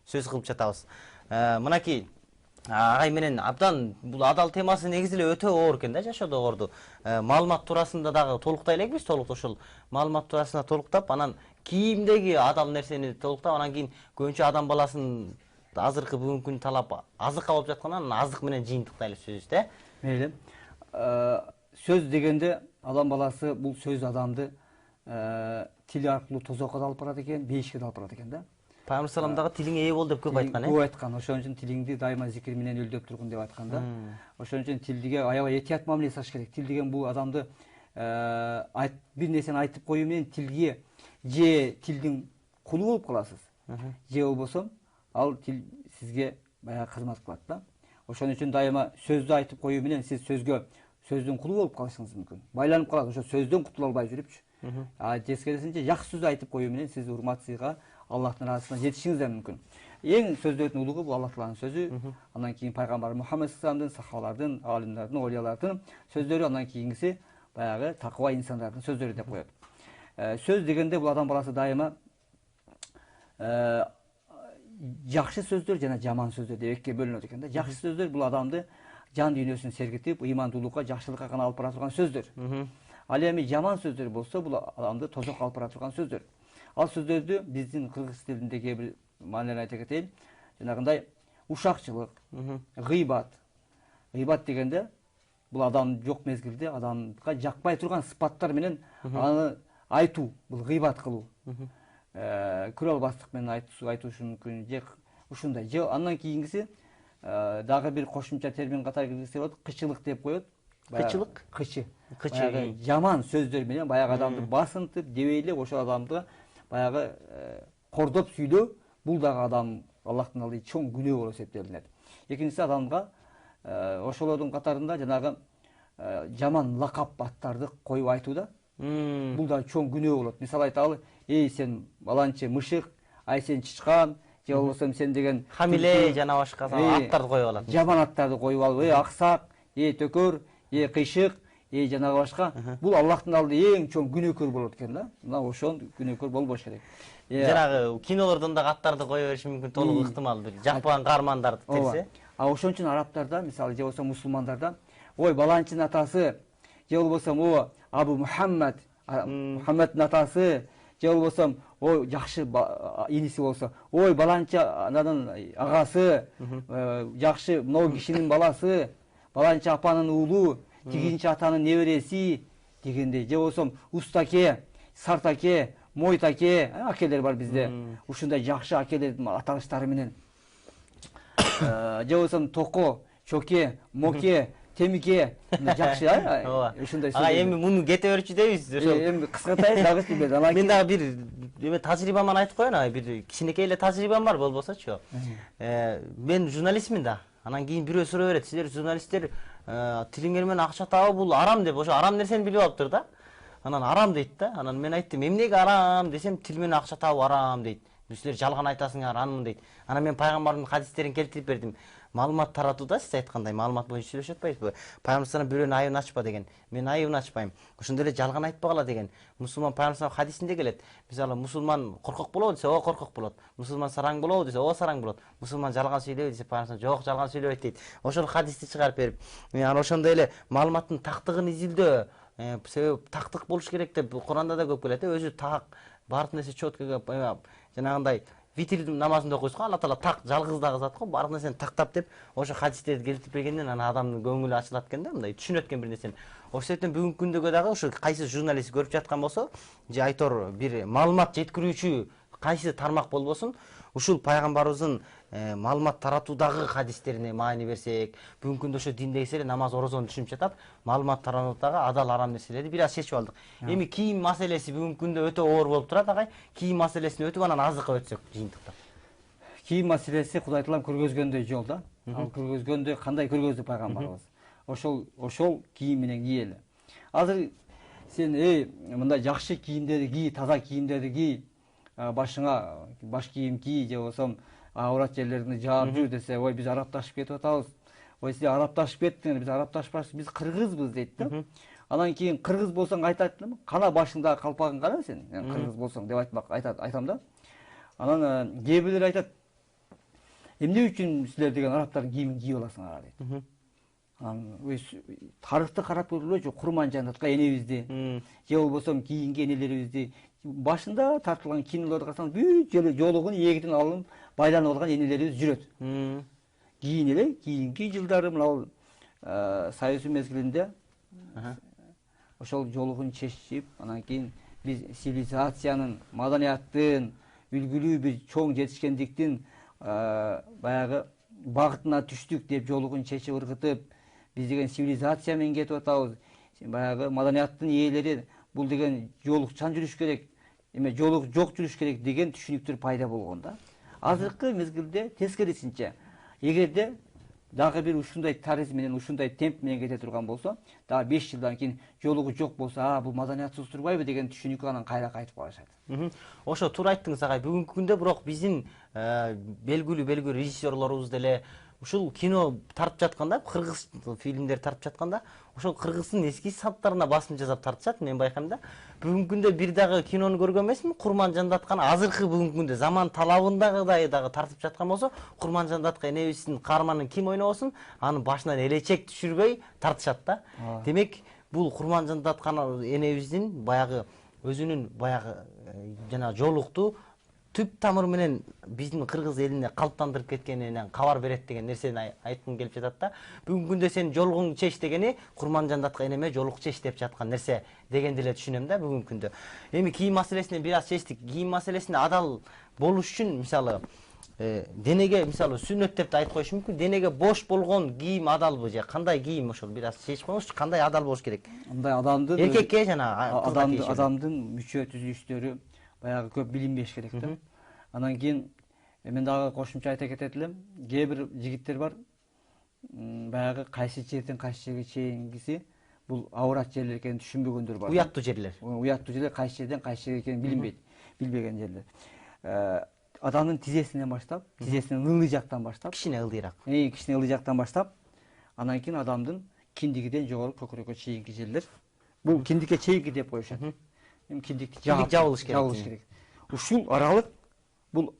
S1: сөз кылып жатабыз. Мынакей агай менен абдан бул адал темасы негизи эле өтө оор экен да, жашоодо оорду. Маалымат туурасында дагы толуктай элекпиз, ошол маалымат туурасында толуктап, анан кийимдеги адал нерсени толуктап, анан кийин көбүнчө адам баласын азыркы бүгүнкү күн талап азыкка болуп жаткандан азык менен жыйынтыктайлы сөз да.
S2: Мейли. Сөз дегенде адам баласы бул сөз адамды тили аркылуу тозокко да алып барат экен, бейишке да алып барат экен да.
S1: Пайгамбар салам дагы тилиңе ээ бол деп көп айткан,
S2: Көп айткан. Ошон үчүн тилиңди дайыма зикир менен өлдөп тургун деп айткан да. Ошон үчүн тилге аябай этият мамиле жасаш керек. Тил деген бул адамды бир нерсени айтып коюу менен тилге же тилдин кулу болуп каласыз, же болбосо ал тил сизге баягы кызмат кылат да. Ошон үчүн дайыма сөздү айтып коюу менен сиз сөздүн кулу болуп калышыңыз мүмкүн. Байланып калат, ошо сөздөн кутула албай жүрүпчү. Тескерисинче жакшы сөз айтып коюу менен сиз урмат сыйга Аллахтын ыраазысына жетишиңиз да мүмкүн. Эң сөздөрдүн улугу бул Аллах Тааланын сөзү, андан кийин пайгамбар Мухаммад салламдын, сахабалардын, алимдардын, олиялардын сөздөрү, андан кийинкиси баягы такыба инсандардын сөздөрү деп коет. Сөз дегенде бул адам баласы дайыма жакшы сөздөр жана жаман сөздөр деп экиге бөлүнөт экен да. Жакшы сөздөр бул адамды жан дүйнөсүн сергитип, ыймандуулукка, жакшылыкка гана алып бара турган сөздөр. Ал эми жаман сөздөр болсо бул адамды тозокко алып бара турган сөздөр. Ал сөздөрдү биздин кыргыз тилинде кээ бир маанилерин айта кетейин. Жанагындай ушакчылык, гыйбат. Гыйбат дегенде бул адам жок мезгилде адамга жакпай турган сыпаттар менен аны айтуу, бул гыйбат кылуу. Көрө албастык менен айтышы мүмкүн, же ушундай. Же андан кийинкиси дагы бир кошумча термин катары киргизсе болот, кычылык деп коет.
S1: Кычылык?
S2: Кычы. Жаман сөздөр менен баягы адамды басынтып, дебейлеп, ошол адамды баягы кордоп сүйлөө, бул дагы адам Аллахтын алдында чоң күнөө болуп эсептелинет. Экинчиси адамга ошолордун катарында жанагы жаман лакап аттарды коюп айтуу да. Бул да чоң күнөө болот. Мисалы айталы, эй сен баланчы мышык, ай сен чычкан, же болбосо сен деген
S1: хамиле жана башка аттарды коюп алат.
S2: Жаман аттарды коюп алып, эй аксак, эй төкөр, эй кыйшык, эй жанагы башка. Бул Аллахтын алдында эң чоң күнөөкөр болот экен да. Мына ошол күнөөкөр болбош керек.
S1: Жанагы кинолордон да аттарды кое бериши мүмкүн, толук ыктымал бир жакпаган каармандарды терсе.
S2: Ошон үчүн арабтарда, мисалы же болбосо мусулмандарда, ой баланчынын атасы, же болбосо о Абу Мухаммад, Мухаммаддын атасы, же болбосо ой жакшы иниси болсо, ой баланчы ананын агасы, жакшы могу кишинин баласы, баланчы апанын уулу, тигинчи атанын небереси дегендей. Же болбосо устаке, сартаке, мойтаке акелер бар бизде. Ушундай жакшы акелердин аталыштары менен. Же болбосо токо, чоке, моке, темике жакшы ушундай сөз.
S1: Эми муну кете берчү дейбиз.
S2: Эми кыскартайын дагычы
S1: мен дагы бир тажрыйбаман айтып коеюн, бир кичинекей эле тажрыйбам бар болбосочу. Мен журналистмин да. Анан кийин бирөө суроо берет, силер журналисттер тилиңер менен акча табуу бул арам деп, ошо арам нерсени билип алыптыр да. Анан арам дейт да. Анан мен айттым, эмнеге арам десем, тил менен акча табуу арам дейт. Силер жалган айтасыңар, анын дейт. Анан мен пайгамбардын хадистерин келтирип бердим. маалымат таратууда сиз айткандай маалымат боюнча сүйлөшүп атпайбызбы? Пайгамбар бирөөнүн айыбын ачпа деген. Мен айыбын ачпайм. Ошондой эле жалган айтпагыла деген. Мусулман пайгамбар хадисинде келет. Мисалы мусулман коркок болобу десе, о коркок болот. Мусулман сараң болобу десе, о сараң болот. Мусулман жалган сүйлөбү десе, пайгамбар жок, жалган сүйлөбөйт дейт. Ошол хадисти чыгарып берип, анан ошондой эле маалыматтын тактыгын изилдөө, себеби тактык болуш керек деп Куранда да көп келет. Өзү так, баардык нерсе четко, жанагындай витр намазында окуйсуз го, Алла Таала так жалгыздагы зат го, баардык нерсени тактап деп ошо хадистерди келтирип бергенден анан адамдын көңүлү ачылат экен да, мындай түшүнөт экен бир нерсени. Ошол себептен бүгүнкү күндөгү дагы ошо кайсы журналист көрүп жаткан болсо, же айтор бир маалымат жеткирүүчү кайсы тармак болбосун, ушул пайгамбарыбыздын маалымат таратуудагы хадистерине маани берсек, бүгүнкү күндө ошо диндеги эле намаз, орозону түшүнүп жатат, маалымат таратуудагы адал арам нерселерди бир аз чечип алдык. Эми кийим маселеси бүгүнкү күндө өтө оор болуп турат, агай. Кийим маселесин өтүп анан азыкка өтсөк жыйынтыкта.
S2: Кийим маселеси Кудай Таалам көргөзгөндөй жол да. Ал көргөзгөндөй кандай көргөздү пайгамбарыбыз. Ошол кийим менен кийели. Азыр сен мындай жакшы кийимдерди ки, таза кийимдерди ки, башыңа баш кийим ки, же болбосо аврат жерлериңди жаап жүр десе, ой биз арапташып кетип атабыз. Ой сиз арапташып кеттиңер, биз арапташпайбыз, биз кыргызбыз дейт да. Анан кийин кыргыз болсоң айтат, кана башыңдагы калпагың кара сен, кыргыз болсоң деп айтам да. Анан кээ бирлер айтат, эмне үчүн силер деген арабтардын кийимин кийип аласыңар дейт. Тарыхты карап көргүлөчү, Курманжандатка энебизди, же болбосо кийинки энелерибизди башында тартылган кинолорду карасаң, бүт жолугун эгиден алынып, байланып алган энелерибиз жүрөт. Кийин эле кийинки жылдары мына Союз мезгилинде ошол жолугун чечип, анан кийин биз цивилизациянын, маданияттын, үлгүлүү бир чоң жетишкендиктин баягы багытына түштүк деп жолугун чечип ыргытып, биз деген цивилизация менен кетип атабыз. Баягы маданияттын ээлери бул деген жолукчан жүрүш керек, жолук жок жүрүш керек деген түшүнүктөр пайда болгон да. Азыркы мезгилде тескерисинче, эгерде дагы бир ушундай тарыз менен, ушундай темп менен кете турган болсо, дагы 5 жылдан кийин жолугу жок болсо, бул маданиятсыз турбайбы деген түшүнүккө анан кайра кайтып калышат.
S1: Ошо туура айттыңыз агай. Бүгүнкү күндө бирок биздин белгилүү режиссерлорубуз деле ушул кино тартып жатканда, кыргыз фильмдер тартып жатканда, ошол кыргыздын эски салттарына басым жасап тартышат, мен байкайм да. Бүгүнкү күндө бир дагы кинону көргөн эмесмин, Курманжандатканы азыркы бүгүнкү күндө заман талабындагыдай дагы тартып жаткан болсо, Курманжандатка энебиздин каарманын ким ойнобосун, анын башынан элечек түшүрбөй тартышат да. Демек, бул Курманжандатканы энебиздин баягы өзүнүн баягы жана жолукту түп тамыр менен биздин кыргыз элине калыптандырып кеткенинен кабар берет деген нерсени айткым келип жатат да. Бүгүнкү күндө сен жолугуңду чеч дегени Курманжандатка энеме жолук чеч деп жаткан нерсе дегенди эле түшүнөм да бүгүнкү күндө. Эми кийим маселесине бир аз чечтик. Кийим маселесине адал болуш үчүн мисалы денеге мисалы сүннөт деп да айтып коюш мүмкүн. Денеге бош болгон кийим адалбы же кандай кийим, ошол бир аз чечип коюңузчу, кандай адал болуш керек?
S2: Мындай адамдын
S1: эркекке жана
S2: адамдын мүчө түзүлүштөрү баягы көп билинбеш керек да. Анан кийин мен дагы кошумча айта кетет элем, кээ бир жигиттер бар, баягы кайсы жерден кайсы жерге чейингиси бул аврат жерлер экенин түшүнбөгөндөр бар.
S1: Уяттуу жерлер.
S2: Уяттуу жерлер кайсы жерден кайсы жерге экенин билинбейт, билбеген жерлер. Адамдын тизесинен баштап, тизесинин ылдый жактан баштап,
S1: кичине ылдыйраак.
S2: Кичине ылдый жактан баштап, анан кийин адамдын киндигиден жогору көкүрөккө чейинки жерлер. Бул киндикке чейинки деп коюшат. Киндикти жабылыш керек. Ушул аралык бул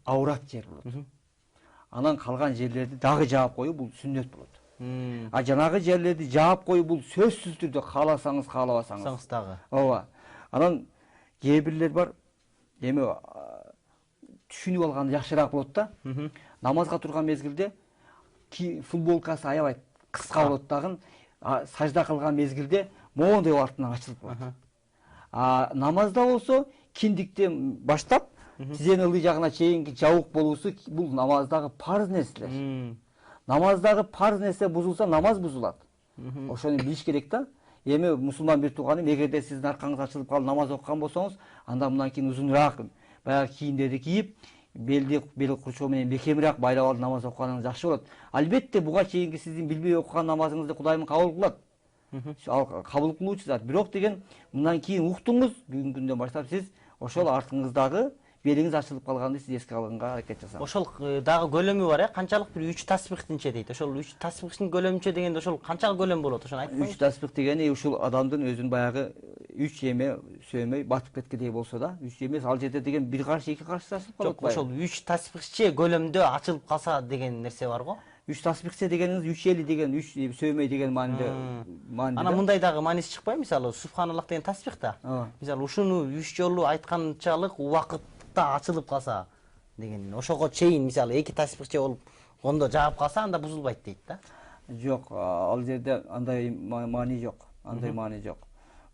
S2: аврат жер болот. Анан калган жерлерди дагы жаап коюу бул сүннөт болот. Жанагы жерлерди жаап коюу бул сөзсүз түрдө кааласаңыз, каалабасаңыз
S1: дагы.
S2: Ооба. Анан кээ бирлер бар, эми түшүнүп алган жакшыраак болот да. Намазга турган мезгилде футболкасы аябай кыска болот дагы, сажда кылган мезгилде моондой артынан ачылып калат. Намазда болсо киндиктен баштап тизенин ылдый жагына чейинки жабык болуусу бул намаздагы парыз нерселер. Намаздагы парыз нерсе бузулса, намаз бузулат. Ошону билиш керек да. Эми мусулман бир тууганым, эгерде сиздин аркаңыз ачылып калып намаз окуган болсоңуз, анда мындан кийин узунураак баягы кийимдерди кийип, бел курчоо менен бекемирээк байлап алып намаз окуганыңыз жакшы болот. Албетте буга чейинки сиздин билбей окуган намазыңызды Кудайым кабыл кылат. Ал кабыл кылуучу зат. Бирок деген мындан кийин уктуңуз, бүгүнкү күндөн баштап сиз ошол артыңыздагы белиңиз ачылып калганды сиз эске алганга аракет жасаңыз.
S1: Ошол дагы көлөмү бар, канчалык бир 3 таспихтинче дейт. Ошол 3 таспихтин көлөмүнчө дегенде ошол канча көлөм болот? Ошону айтып
S2: 3 таспих дегени ушул адамдын өзүн баягы 3 эме сөөмөй батып кеткендей болсо да, 3 эмес ал жерде деген бир карш, 2 карш ачылып калат.
S1: Жок, ошол 3 таспихче көлөмдө ачылып калса деген нерсе бар го.
S2: 3 таспихче дегениңиз 3 эли деген 3 сөөмөй деген мааниде.
S1: Анан мындай дагы мааниси чыкпайбы? Мисалы Субханаллах деген таспих да. Мисалы ушуну 3 жолу айтканчалык убакытта ачылып калса деген. Ошого чейин мисалы 2 таспихче болуп ондо жаап калса анда бузулбайт дейт да.
S2: Жок, ал жерде андай маани жок. Андай маани жок.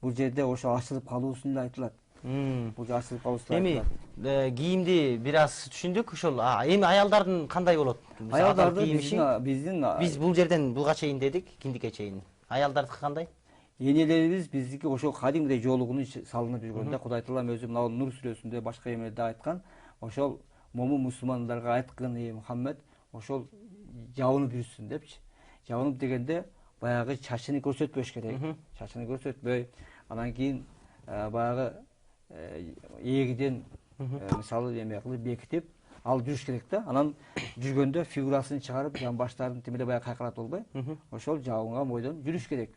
S2: Бул жерде ошо ачылып калуусун эле айтылат. Бул ачылып калуусун айтылат.
S1: Эми кийимди бир аз түшүндүк. Ошол эми аялдардын кандай болот?
S2: Аялдардын
S1: биз бул жерден буга чейин дедик, киндикке чейин. Аялдардыкы кандай?
S2: Энелерибиз биздики ошол кадимдей жоолугунун салынып жүргөндө Кудай Таалам өзү мына Нур сүрөсүндө башка эмелерде айткан. Ошол момун мусулмандарга айткан Мухаммед ошол жабынып жүрсүн депчи. Жабынып дегенде баягы чачыны көрсөтпөш керек. Чачыны көрсөтпөй, анан кийин баягы эгиден мисалы эме кылып бекитип алып жүрүш керек да. Анан жүргөндө фигурасын чыгарып, жан баштарын тимеле баягы кайкалат болбой, ошол жабынган бойдон жүрүш керек.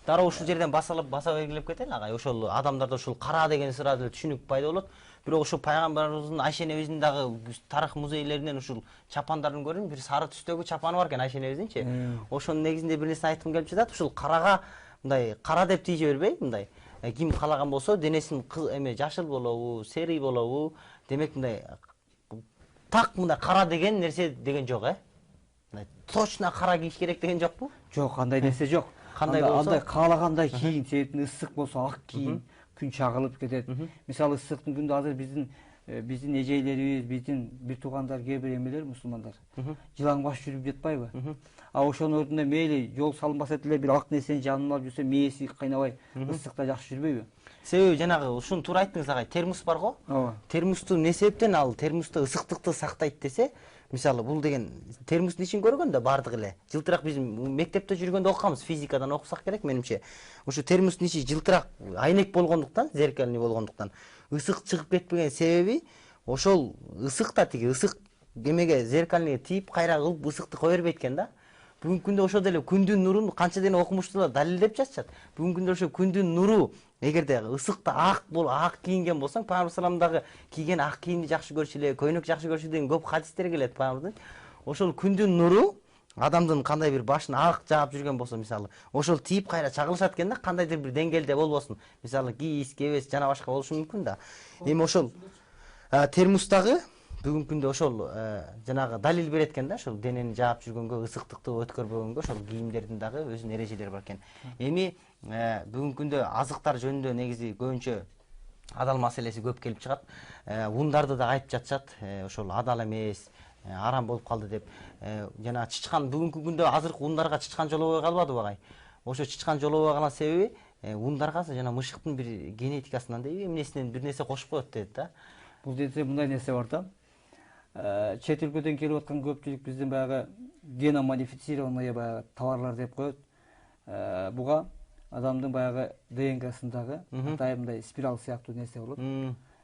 S1: Дароо ушул жерден баса белгилеп кетели агай. Ошол адамдарда ушул кара деген сыраада түшүнүк пайда болот. Бирок ошол пайгамбарыбыздын Айша энебиздин дагы тарых музейлеринен ушул чапандарын көрдүм. Бир сары түстөгү чапаны бар экен Айша энебиздинчи. Ошонун негизинде бир нерсе айткым келип жатат. Ушул карага мындай кара деп тийже бербей, мындай ким каалаган болсо денесин эме жашыл болобу, серый болобу, демек мындай так мындай кара деген нерсе деген жок, Мындай точно кара кийиш керек деген жокпу?
S2: Жок, андай нерсе жок.
S1: Кандай болсо?
S2: Андай каалагандай кийин, себептен ысык болсо ак кийин, күн чагылып кетет. Мисалы ысыктын күндө азыр биздин эжейлерибиз, биздин бир туугандар, кээ бир эмелер мусулмандар жылаң баш жүрүп жатпайбы? А ошонун ордуна мейли жол салынбаса деле бир ак нерсени жанына алып жүрсө мээси кыйнабай ысыкта жакшы жүрбөйбү?
S1: Себеби жанагы ушуну туура айттыңыз агай, термос бар го?
S2: Ооба.
S1: Термосту эмне себептен ал термосту ысыктыкты сактайт десе, мисалы бул деген термостун ичин көргөн да бардыгы эле. Жылтыраак биз мектепте жүргөндө окуганбыз, физикадан окусак керек менимче. Ушу термостун ичи жылтыраак айнек болгондуктан, зеркальный болгондуктан ысык чыгып кетпеген себеби ошол ысык да тиги ысык эмеге зеркальныйга тийип кайра кылып ысыкты кое бербейт экен да. Бүгүнкү күндө ошол деле күндүн нурун канча дене окумуштуулар далилдеп жатышат. Бүгүнкү күндө ошо күндүн нуру эгерде ысыкта ак кийинген болсоң, Пайгамбар салламдагы кийген ак кийимди жакшы көрчү эле, көйнөк жакшы көрчү деген көп хадистер келет Пайгамбардын. Ошол күндүн нуру адамдын кандай бир башын ак жаап жүргөн болсо, мисалы, ошол тийип кайра чагылышат экен да, кандайдыр бир деңгээлде болбосун. Мисалы, кийиз, кебес жана башка болушу мүмкүн да. Эми ошол термостагы бүгүнкү күндө ошол жанагы далил берет экен да, ошол денени жаап жүргөнгө, ысыктыкты өткөрбөгөнгө ошол кийимдердин дагы өзүнүн эрежелери бар экен. Эми бүгүнкү күндө азыктар жөнүндө негизи көбүнчө адал маселеси көп келип чыгат. Ундарды да айтып жатышат, ошол адал эмес, арам болуп калды деп. Жана чычкан бүгүнкү күндө азыркы ундарга чычкан жолобой калбадыбы агай? Ошо чычкан жолобой калган себеби ундарга жана мышыктын бир генетикасынан дейби, эмнесинен бир нерсе кошуп коет дейт да.
S2: Бул жерде мындай нерсе бар да. Чет өлкөдөн келип аткан көпчүлүк биздин баягы геномодифицированный баягы товарлар деп коет. Буга адамдын баягы ДНКсындагы мындай спираль сыяктуу нерсе болот.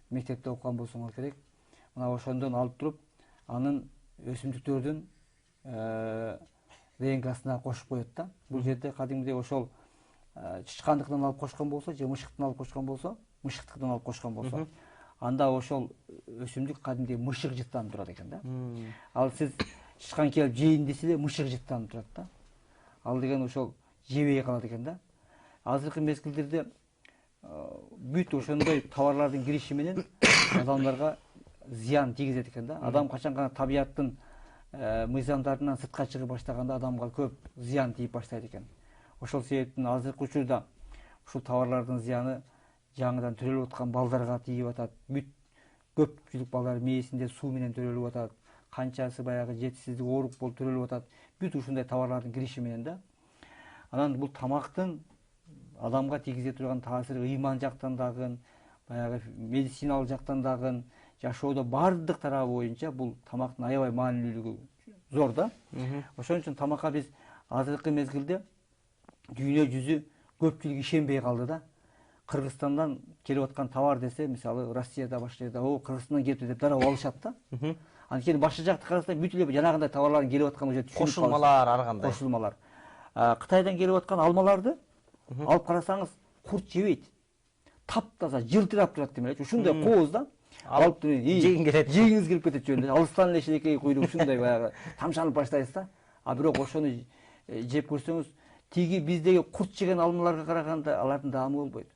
S2: Мектепте окуган болсоңор керек. Мына ошондон алып туруп, анын өсүмдүктөрдүн ДНКсына кошуп коет да. Бул жерде кадимдей ошол чычкандыкынан алып кошкон болсо, же мышыктан алып кошкон болсо, мышыктыктан алып кошкон болсо, анда ошол өсүмдүк кадимдей мышык жыттанып турат экен да. Ал сиз чычкан келип жейин десе эле мышык жыттанып турат да. Ал деген ошол жебей калат экен да. Азыркы мезгилдерде бүт ошондой товарлардын кириши менен адамдарга зыян тийгизет экен да. Адам качан гана табияттын мыйзамдарынан сыртка чыгып баштаганда адамга көп зыян тийип баштайт экен. Ошол себептен азыркы учурда ушул товарлардын зыяны жаңыдан төрөлүп аткан балдарга тийип атат. Бүт көпчүлүк балдар мээсинде суу менен төрөлүп атат. Канчасы баягы жетишсиздик, оорук болуп төрөлүп атат. Бүт ушундай товарлардын кириши менен да. Анан бул тамактын адамга тийгизе турган таасири ыйман жактан дагы, баягы медициналык жактан дагы, жашоодо бардык тарабы боюнча бул тамактын аябай маанилүүлүгү зор да. Ошон үчүн тамакка биз азыркы мезгилде дүйнө жүзү көпчүлүк ишенбей калды да. Кыргызстандан келип аткан товар десе, мисалы Россияда башка жерде, о, Кыргызстандан келипти деп дароо алышат да. Анткени башка жакты карасаң бүт эле жанагындай товарлардын келип атканы уже түшүнүп каласың.
S1: Кошулмалар ар кандай.
S2: Кошулмалар. Кытайдан келип аткан алмаларды алып карасаңыз, курт жебейт. Таптаза жылтырап турат демелечи. Ушундай кооз да. Алып
S1: жегиң келет.
S2: Жегиңиз келип кетет жөнүндө. Алыстан эле шилекей куйрук ушундай баягы тамшанып баштайсыз да. А бирок ошону жеп көрсөңүз, тиги биздеги курт жеген алмаларга караганда алардын даамы болбойт.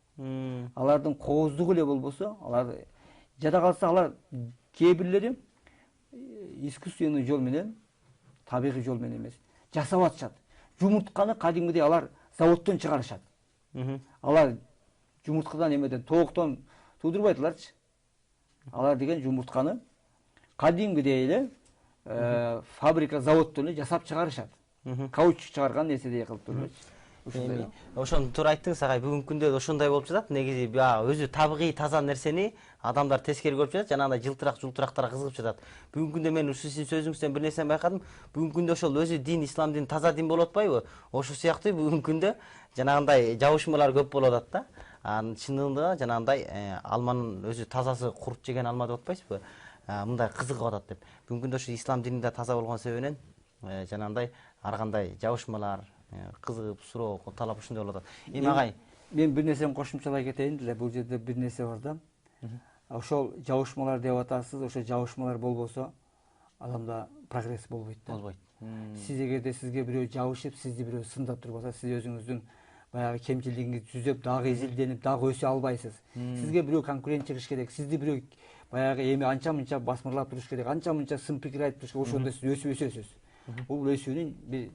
S2: Алардын кооздугу эле болбосо, алар жада калса алар кээ бирлери искусственный жол менен, табигый жол менен эмес, жасап атышат. Жумуртканы кадимгидей алар заводдон чыгарышат. Алар жумурткадан эмеден, тооктон туудурбайдыларчы. Алар деген жумуртканы кадимгидей эле фабрика, заводдон эле жасап чыгарышат. Каучук чыгарган нерседей кылып турбайчы.
S1: Ошону туура айттыңыз агай. Бүгүнкү күндө ошондой болуп жатат. Негизи өзү табигый таза нерсени адамдар тескери көрүп жатат, жанагындай жылтырактарга кызыгып жатат. Бүгүнкү күндө мен ушу сиздин сөзүңүздөн бир нерсени байкадым. Бүгүнкү күндө ошол өзү дин, ислам дини таза дин болуп атпайбы? Ошол сыяктуу бүгүнкү күндө жанагындай жабышмалар көп болуп атат да. Анын чындыгында жанагындай алманын өзү тазасы курт жеген алма деп атпайсызбы? Мындай кызыгып атат деп. Бүгүнкү күндө ушу ислам дининде таза болгон себебинен жанагындай ар кандай жабышмалар, кызыгып, суроо, талап ушундай болуп атат. Эми агай,
S2: мен бир нерсени кошумчалай кетейин деле. Бул жерде бир нерсе бар да. Ошол жабышмалар деп атасыз, ошо жабышмалар болбосо адамда прогресс болбойт да.
S1: болбойт.
S2: Сиз эгерде сизге бирөө жабышып, сизди бирөө сындап турбаса, сиз өзүңүздүн баягы кемчилигиңизди түзөп, дагы изилденип, дагы өсө албайсыз. Сизге бирөө конкурент чыгыш керек, сизди бирөө баягы эми анча-мынча басмырлап туруш керек, анча-мынча сын пикир айтып туруш керек, ошондо сиз өсүп өсөсүз. Бул өсүүнүн бир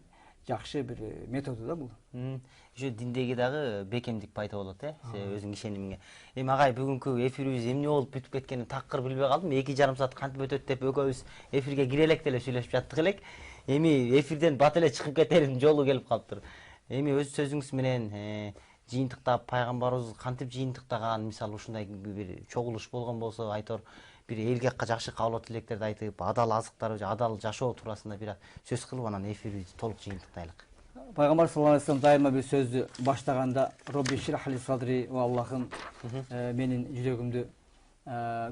S2: жакшы бир методу да бул.
S1: Ошо диндеги дагы бекемдик пайда болот, өзүң ишенимиңе. Эми агай, бүгүнкү эфирибиз эмне болуп бүтүп кеткенин такыр билбей калдым. 2,5 саат кантип өтөт деп экөөбүз эфирге кире элек деле сүйлөшүп жаттык элек. Эми эфирден бат эле чыгып кетердин жолу келип калыптыр. Эми өз сөзүңүз менен жыйынтыктап, пайгамбарыбыз кантип жыйынтыктаган, мисалы ушундай бир чогулуш болгон болсо, айтор бир элге жакшы каалоо тилектерди айтып, адал азыктар, адал жашоо туурасында бир сөз кылып, анан эфирибизди толук жыйынтыктайлык.
S2: Пайгамбар саллаллаху алейхи вассалам дайыма бир сөздү баштаганда, Робби шрахли садри, о Аллахым, менин жүрөгүмдү,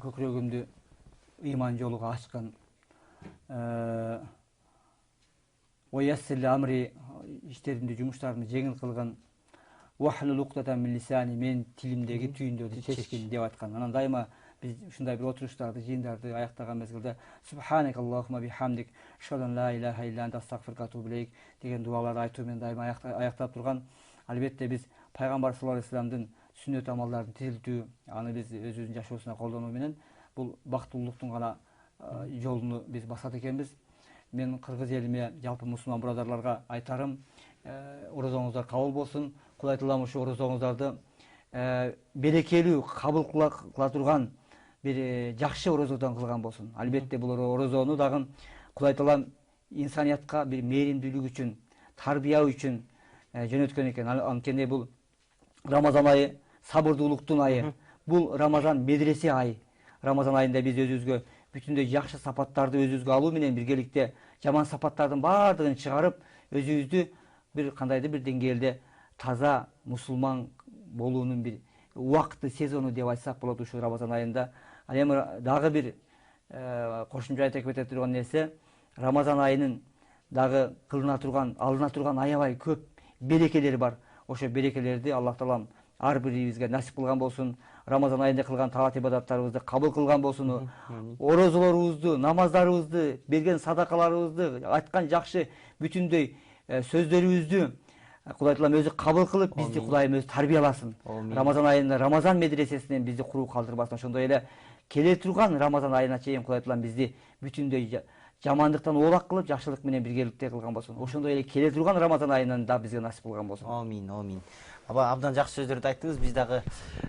S2: көкүрөгүмдү ыйман жолуга ачкан. Яссирли амри, иштеримди, жумуштарымды жеңил кылган. Вахлул уктатан мин лисани, мен тилимдеги түйүндөрдү чечкин деп аткан. Анан дайыма биз ушундай бир отуруштарды, жыйындарды аяктаган мезгилде субханак аллахумма бихамдик, шадан ла илаха илля анта астагфирука ва атубу илейк деген дуаларды айтуу менен дайыма аяктап турган. Албетте биз пайгамбар саллаллаху алейхи вассаламдын сүннөт амалдарын тизилтүү, аны биз өзүбүздүн жашоосуна колдонуу менен бул бактылуулуктун гана жолуну биз басат экенбиз. Мен кыргыз элиме, жалпы мусулман бурадарларга айтарым, орозоңуздар кабыл болсун. Кудай Таалам ушу орозоңуздарды берекелүү кабыл кыла турган бир жакшы орозодон кылган болсун. Албетте бул орозону дагы Кудай Таалам инсаниятка бир мээримдүүлүк үчүн, тарбия үчүн жөнөткөн экен. Анткени бул Рамазан айы сабырдуулуктун айы. Бул Рамазан медресе айы. Рамазан айында биз өзүбүзгө бүтүндөй жакшы сапаттарды өзүбүзгө алуу менен биргеликте жаман сапаттардын баардыгын чыгарып, өзүбүздү бир кандайдыр бир деңгээлде таза мусулман болуунун бир убакыты, сезону деп айтсак болот ушул Рамазан айында. Ал эми дагы бир кошумча айтып кете турган нерсе, Рамазан айынын дагы кылына турган, алына турган аябай көп берекелери бар. Ошо берекелерди Аллах Таалам ар бирибизге насип кылган болсун. Рамазан айында кылган таат ибадаттарыбызды кабыл кылган болсун. Орозолорубузду, намаздарыбызды, берген садакаларыбызды, айткан жакшы бүтүндөй сөздөрүбүздү Кудай Таалам өзү кабыл кылып, бизди Кудайым өзү тарбияласын. Рамазан айында Рамазан медресесинен бизди куру калтырбасын. Ошондой эле келе турган Рамазан айына чейин Кудай Таалам бизди бүтүндөй жамандыктан оолак кылып, жакшылык менен биргеликте кылган болсун. Ошондой эле келе турган Рамазан айынан да бизге насип кылган болсун.
S1: Амин, амин. Абдан жакшы сөздөрдү айттыңыз. Биз дагы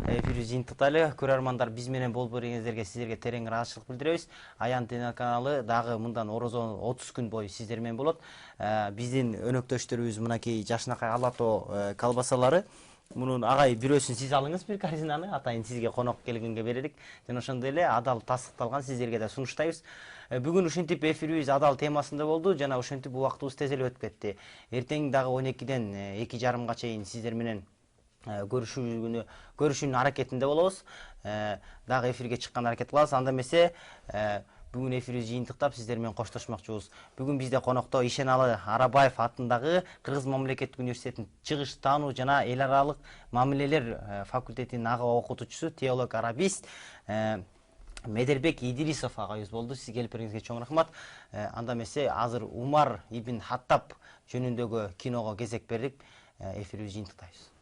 S1: эфирди жыйынтыктайлы. Көрөрмандар, биз менен болуп бергениңиздерге сиздерге терең ыраазычылык билдиребиз. Аян телеканалы дагы мындан орозо 30 күн бою сиздер менен болот. Биздин өнөктөштөрүбүз мынакей жашынакай алато колбасалары. Мунун агай бирөөсүн сиз алыңыз, бир корзинаны атайын сизге конок келгенге берелик. Жана ошондой эле адал тасыкталган сиздерге да сунуштайбыз. Бүгүн ушинтип эфирибиз адал темасында болду. Жана ушинтип убактыбыз тез эле өтүп кетти. Эртең дагы 12-ден 2:30 чейин сиздер менен көрүшүүнүн аракетинде болобуз. Дагы эфирге чыккан аракет кылабыз. Анда эмесе бүгүн эфирибизди жыйынтыктап сиздер менен коштошмокчубуз. Бүгүн бизде конокто Ишеналы Арабаев атындагы Кыргыз мамлекеттик университетинин чыгыш таануу жана эл аралык мамилелер факультетинин ага окутуучусу, теолог арабист Медербек Идрисов агайыбыз болду. Сиз келип бериңизге чоң рахмат. Анда эмесе азыр Умар ибн Хаттаб жөнүндөгү киного кезек берип эфирибизди жыйынтыктайбыз.